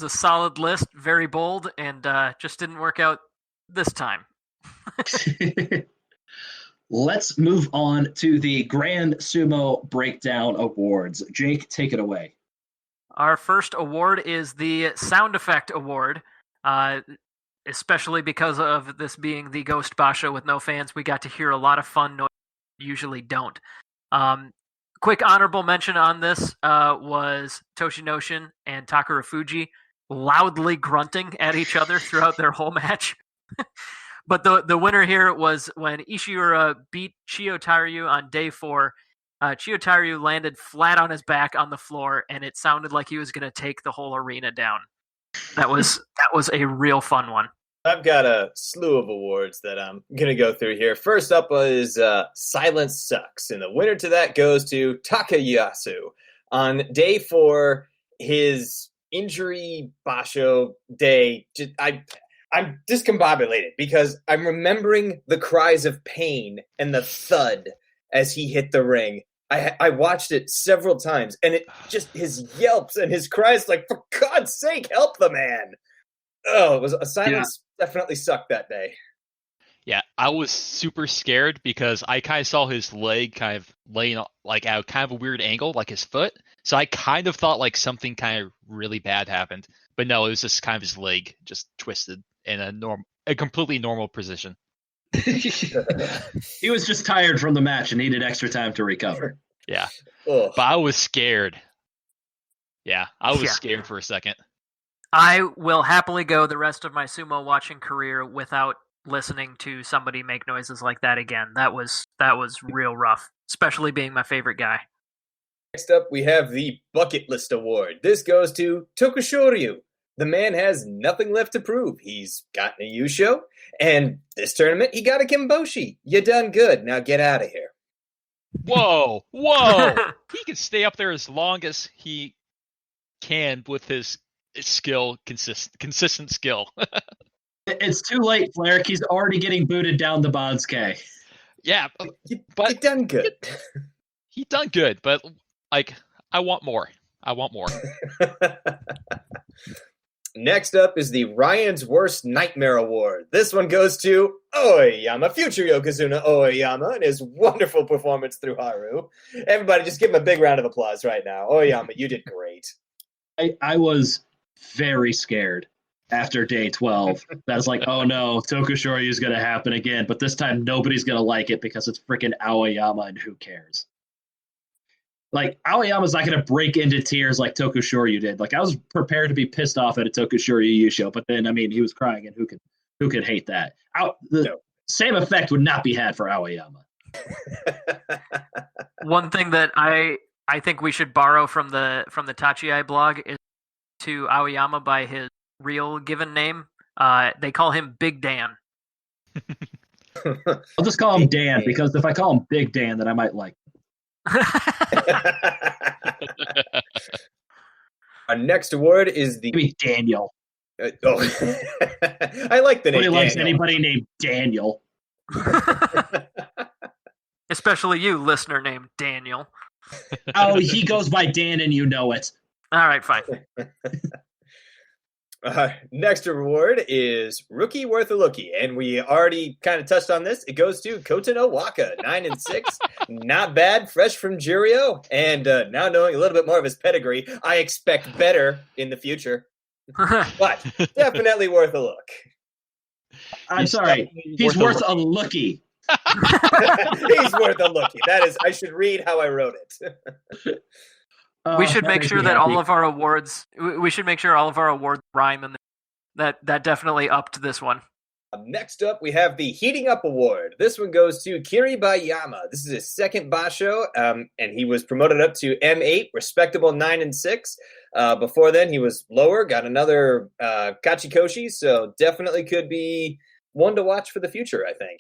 a solid list, very bold, and just didn't work out this time. Let's move on to the Grand Sumo Breakdown Awards. Jake, take it away. Our first award is the Sound Effect Award. Especially because of this being the Ghost Basho with no fans, we got to hear a lot of fun noise we usually don't. Quick honorable mention on this was Toshinoshin and Takara Fuji loudly grunting at each other throughout their whole match. But the winner here was when Ishiura beat Chiyotairyu on day 4. Chiyotairyu landed flat on his back on the floor, and it sounded like he was going to take the whole arena down. That was a real fun one. I've got a slew of awards that I'm going to go through here. First up is Silence Sucks, and the winner to that goes to Takayasu. On day 4, his injury basho day, I'm discombobulated because I'm remembering the cries of pain and the thud as he hit the ring. I watched it several times, and it just his yelps and his cries like, for God's sake, help the man. Oh, it was a silence. Definitely sucked that day. Yeah, I was super scared because I kind of saw his leg kind of laying like at kind of a weird angle, like his foot. So I kind of thought like something kind of really bad happened. But no, it was just kind of his leg just twisted in a completely normal position. He was just tired from the match and needed extra time to recover. Yeah. Ugh. But I was scared. Yeah, I was scared for a second. I will happily go the rest of my sumo watching career without listening to somebody make noises like that again. That was real rough, especially being my favorite guy. Next up, we have the Bucket List Award. This goes to Tokushoryu. The man has nothing left to prove. He's gotten a Yusho, and this tournament, he got a Kimboshi. You done good. Now get out of here. Whoa! He can stay up there as long as he can with his skill, consistent skill. It's too late, Flair. He's already getting booted down the Bonsuke. Yeah, You but done good. he done good. But like, I want more. Next up is the Ryan's Worst Nightmare Award. This one goes to Aoyama, future Yokozuna Aoyama, and his wonderful performance through Haru. Everybody, just give him a big round of applause right now. Aoyama, you did great. I was very scared after day 12. That was like, oh no, Tokushoryu is going to happen again, but this time nobody's going to like it because it's freaking Aoyama and who cares? Like, Aoyama's not going to break into tears like Tokushoryu did. Like, I was prepared to be pissed off at a Tokushoryu Yusho, but then, I mean, he was crying, and who could hate that? Same effect would not be had for Aoyama. One thing that I think we should borrow from the Tachiai blog is to Aoyama by his real given name. They call him Big Dan. I'll just call him Dan, because if I call him Big Dan, then I might like him. Our next award is the Maybe Daniel. I like the name. Nobody likes Daniel. anybody named Daniel. Especially you, listener named Daniel. Oh, he goes by Dan, and you know it. All right, fine. Next award is Rookie Worth a Lookie, and we already kind of touched on this. It goes to Kota no Waka, 9-6, not bad, fresh from Juryo, and now knowing a little bit more of his pedigree, I expect better in the future, but definitely worth a look. I'm sorry, he's worth a lookie. He's worth a lookie. That is, I should read how I wrote it. We should That make makes sure me that happy. all of our awards. We should make sure all of our awards rhyme, and that definitely upped this one. Next up, we have the Heating Up Award. This one goes to Kiribayama. This is his second basho, and he was promoted up to M8, respectable 9-6. Before then, he was lower, got another Kachikoshi, so definitely could be one to watch for the future, I think.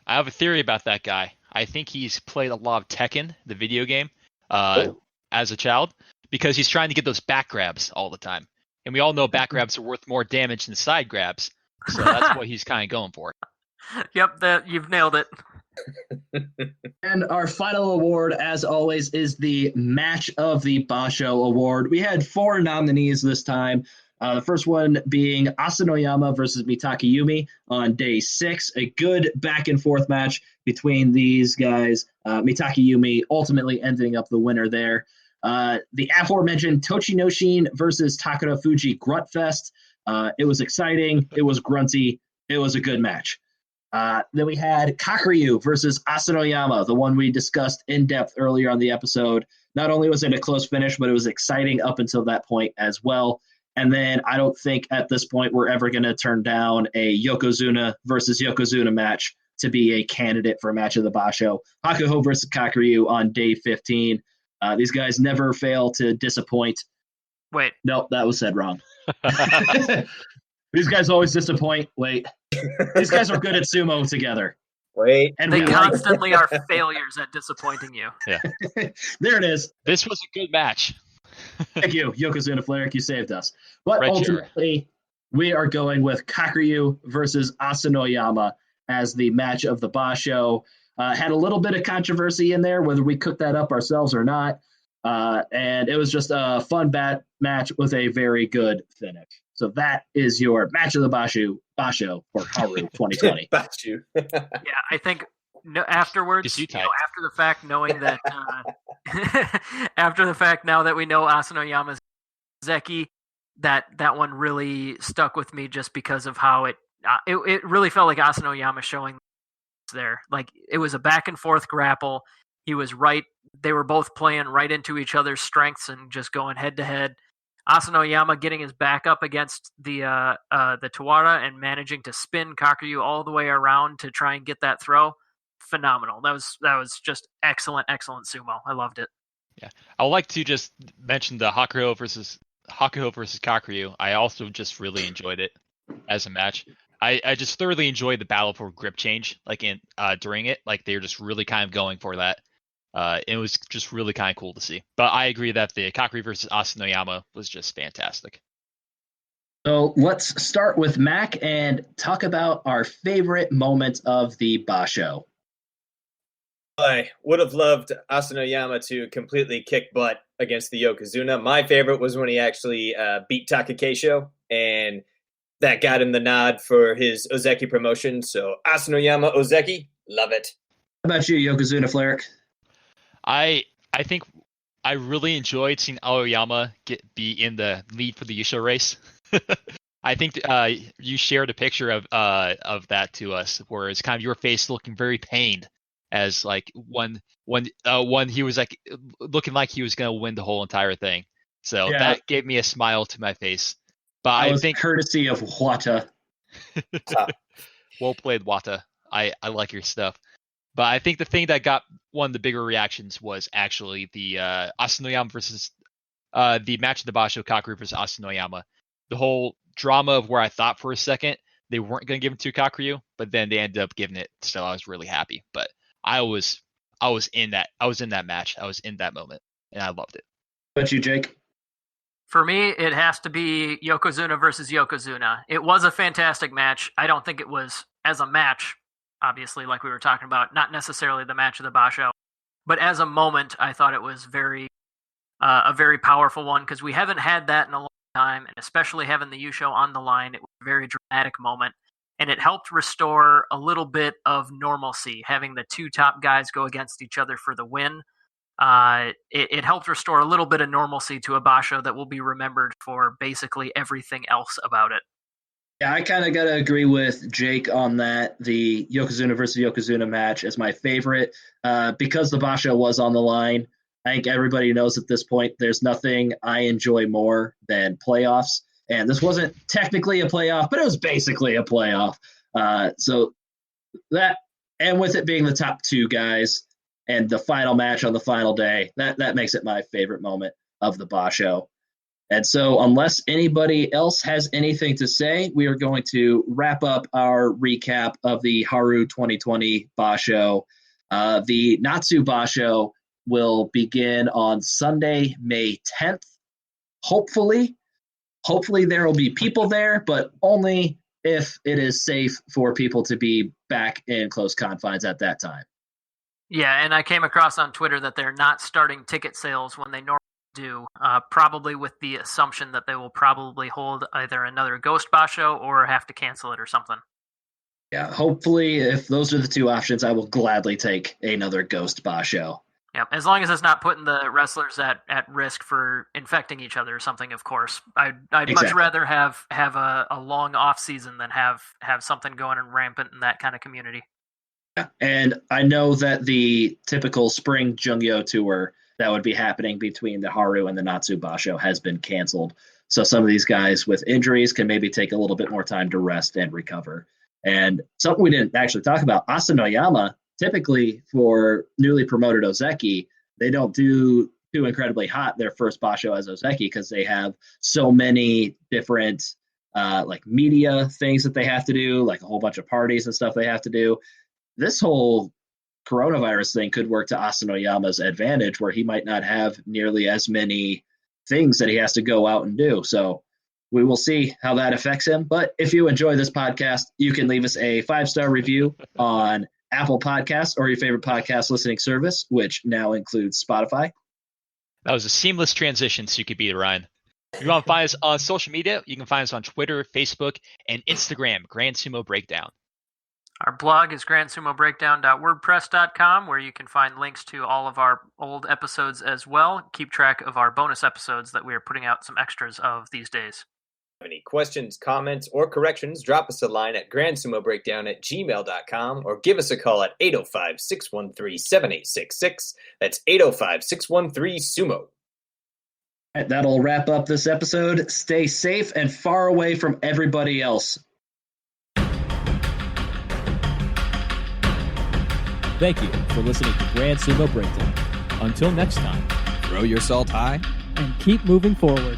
I have a theory about that guy. I think he's played a lot of Tekken, the video game, as a child, because he's trying to get those back grabs all the time. And we all know back grabs are worth more damage than side grabs, so that's what he's kind of going for. Yep, you've nailed it. And our final award, as always, is the Match of the Basho Award. We had 4 nominees this time. The first one being Asanoyama versus Mitake Yumi on day 6. A good back-and-forth match between these guys. Mitake Yumi ultimately ending up the winner there. The aforementioned Tochinoshin versus Takara Fuji Grunt Fest. It was exciting. It was grunty. It was a good match. Then we had Kakuryu versus Asanoyama, the one we discussed in depth earlier on the episode. Not only was it a close finish, but it was exciting up until that point as well. And then I don't think at this point we're ever going to turn down a Yokozuna versus Yokozuna match to be a candidate for a match of the basho. Hakuho versus Kakuryu on day 15. These guys never fail to disappoint. Wait. Nope, that was said wrong. These guys always disappoint. Wait. These guys are good at sumo together. Wait. And They we constantly are failures at disappointing you. there it is. This was a good match. Thank you, Yokozuna Fleric. You saved us. But Red ultimately, we are going with Kakuryu versus Asanoyama as the match of the basho. Had a little bit of controversy in there, whether we cooked that up ourselves or not. And it was just a fun match with a very good finish. So that is your match of the basho for Haru 2020. Basho. Yeah, I think afterwards, Just you after the fact, knowing that after the fact, now that we know Asanoyama's Zeki, that one really stuck with me just because of how it really felt like Asanoyama showing there. Like, it was a back and forth grapple. He was right. They were both playing right into each other's strengths and just going head to head. Asanoyama getting his back up against the Tawara and managing to spin Kakuryu all the way around to try and get that throw. Phenomenal. That was just excellent sumo. I loved it. Yeah, I would like to just mention the Hakuho versus Kakuryu. I also just really enjoyed it as a match. I just thoroughly enjoyed the battle for grip change, like during it. Like, they were just really kind of going for that. It was just really kind of cool to see. But I agree that the Kakuryu versus Asanoyama was just fantastic. So let's start with Mac and talk about our favorite moment of the basho. I would have loved Asanoyama to completely kick butt against the Yokozuna. My favorite was when he actually beat Takakeisho, and that got him the nod for his Ozeki promotion. So Asanoyama Ozeki, love it. How about you, Yokozuna Fleric? I think I really enjoyed seeing Aoyama be in the lead for the Yusho race. I think you shared a picture of that to us, where it's kind of your face looking very pained, as like when he was like looking like he was going to win the whole entire thing. So that gave me a smile to my face. But I think courtesy of Wata. Well played, Wata. I like your stuff. But I think the thing that got one of the bigger reactions was actually the Asanoyama versus the match of the basho, Kakuryu versus Asanoyama. The whole drama of where I thought for a second they weren't going to give it to Kakuryu, but then they ended up giving it. So I was really happy. But I was in that match. I was in that moment, and I loved it. How about you, Jake? For me, it has to be Yokozuna versus Yokozuna. It was a fantastic match. I don't think it was, as a match, obviously, like we were talking about, not necessarily the match of the basho, but as a moment, I thought it was a very powerful one, because we haven't had that in a long time, and especially having the Yusho on the line, it was a very dramatic moment, and it helped restore a little bit of normalcy, having the two top guys go against each other for the win. It helped restore a little bit of normalcy to a basho that will be remembered for basically everything else about it. Yeah, I kind of got to agree with Jake on that. The Yokozuna versus Yokozuna match is my favorite because the basho was on the line. I think everybody knows at this point there's nothing I enjoy more than playoffs. And this wasn't technically a playoff, but it was basically a playoff. So that, and with it being the top two guys and the final match on the final day, that makes it my favorite moment of the basho. And so unless anybody else has anything to say, we are going to wrap up our recap of the Haru 2020 basho. The Natsu basho will begin on Sunday, May 10th. Hopefully there will be people there, but only if it is safe for people to be back in close confines at that time. Yeah, and I came across on Twitter that they're not starting ticket sales when they normally do, probably with the assumption that they will probably hold either another Ghost Basho or have to cancel it or something. Yeah, hopefully if those are the two options, I will gladly take another Ghost Basho. Yeah, as long as it's not putting the wrestlers at risk for infecting each other or something, of course. I'd much rather have a long off season than have something going and rampant in that kind of community. Yeah. And I know that the typical spring Jungyo tour that would be happening between the Haru and the Natsu Basho has been canceled. So some of these guys with injuries can maybe take a little bit more time to rest and recover. And something we didn't actually talk about, Asanoyama, typically for newly promoted Ozeki, they don't do too incredibly hot their first basho as Ozeki because they have so many different like media things that they have to do, like a whole bunch of parties and stuff they have to do. This whole coronavirus thing could work to Asanoyama's advantage, where he might not have nearly as many things that he has to go out and do. So we will see how that affects him. But if you enjoy this podcast, you can leave us a 5-star review on Apple Podcasts or your favorite podcast listening service, which now includes Spotify. That was a seamless transition, so you could beat it, Ryan. If you want to find us on social media, you can find us on Twitter, Facebook, and Instagram, Grand Sumo Breakdown. Our blog is grandsumobreakdown.wordpress.com, where you can find links to all of our old episodes as well. Keep track of our bonus episodes that we are putting out some extras of these days. Have any questions, comments, or corrections, drop us a line at grandsumobreakdown@gmail.com or give us a call at 805-613-7866. That's 805-613-SUMO. That'll wrap up this episode. Stay safe and far away from everybody else. Thank you for listening to Grand Sumo Breakdown. Until next time, Throw your salt high. and keep moving forward.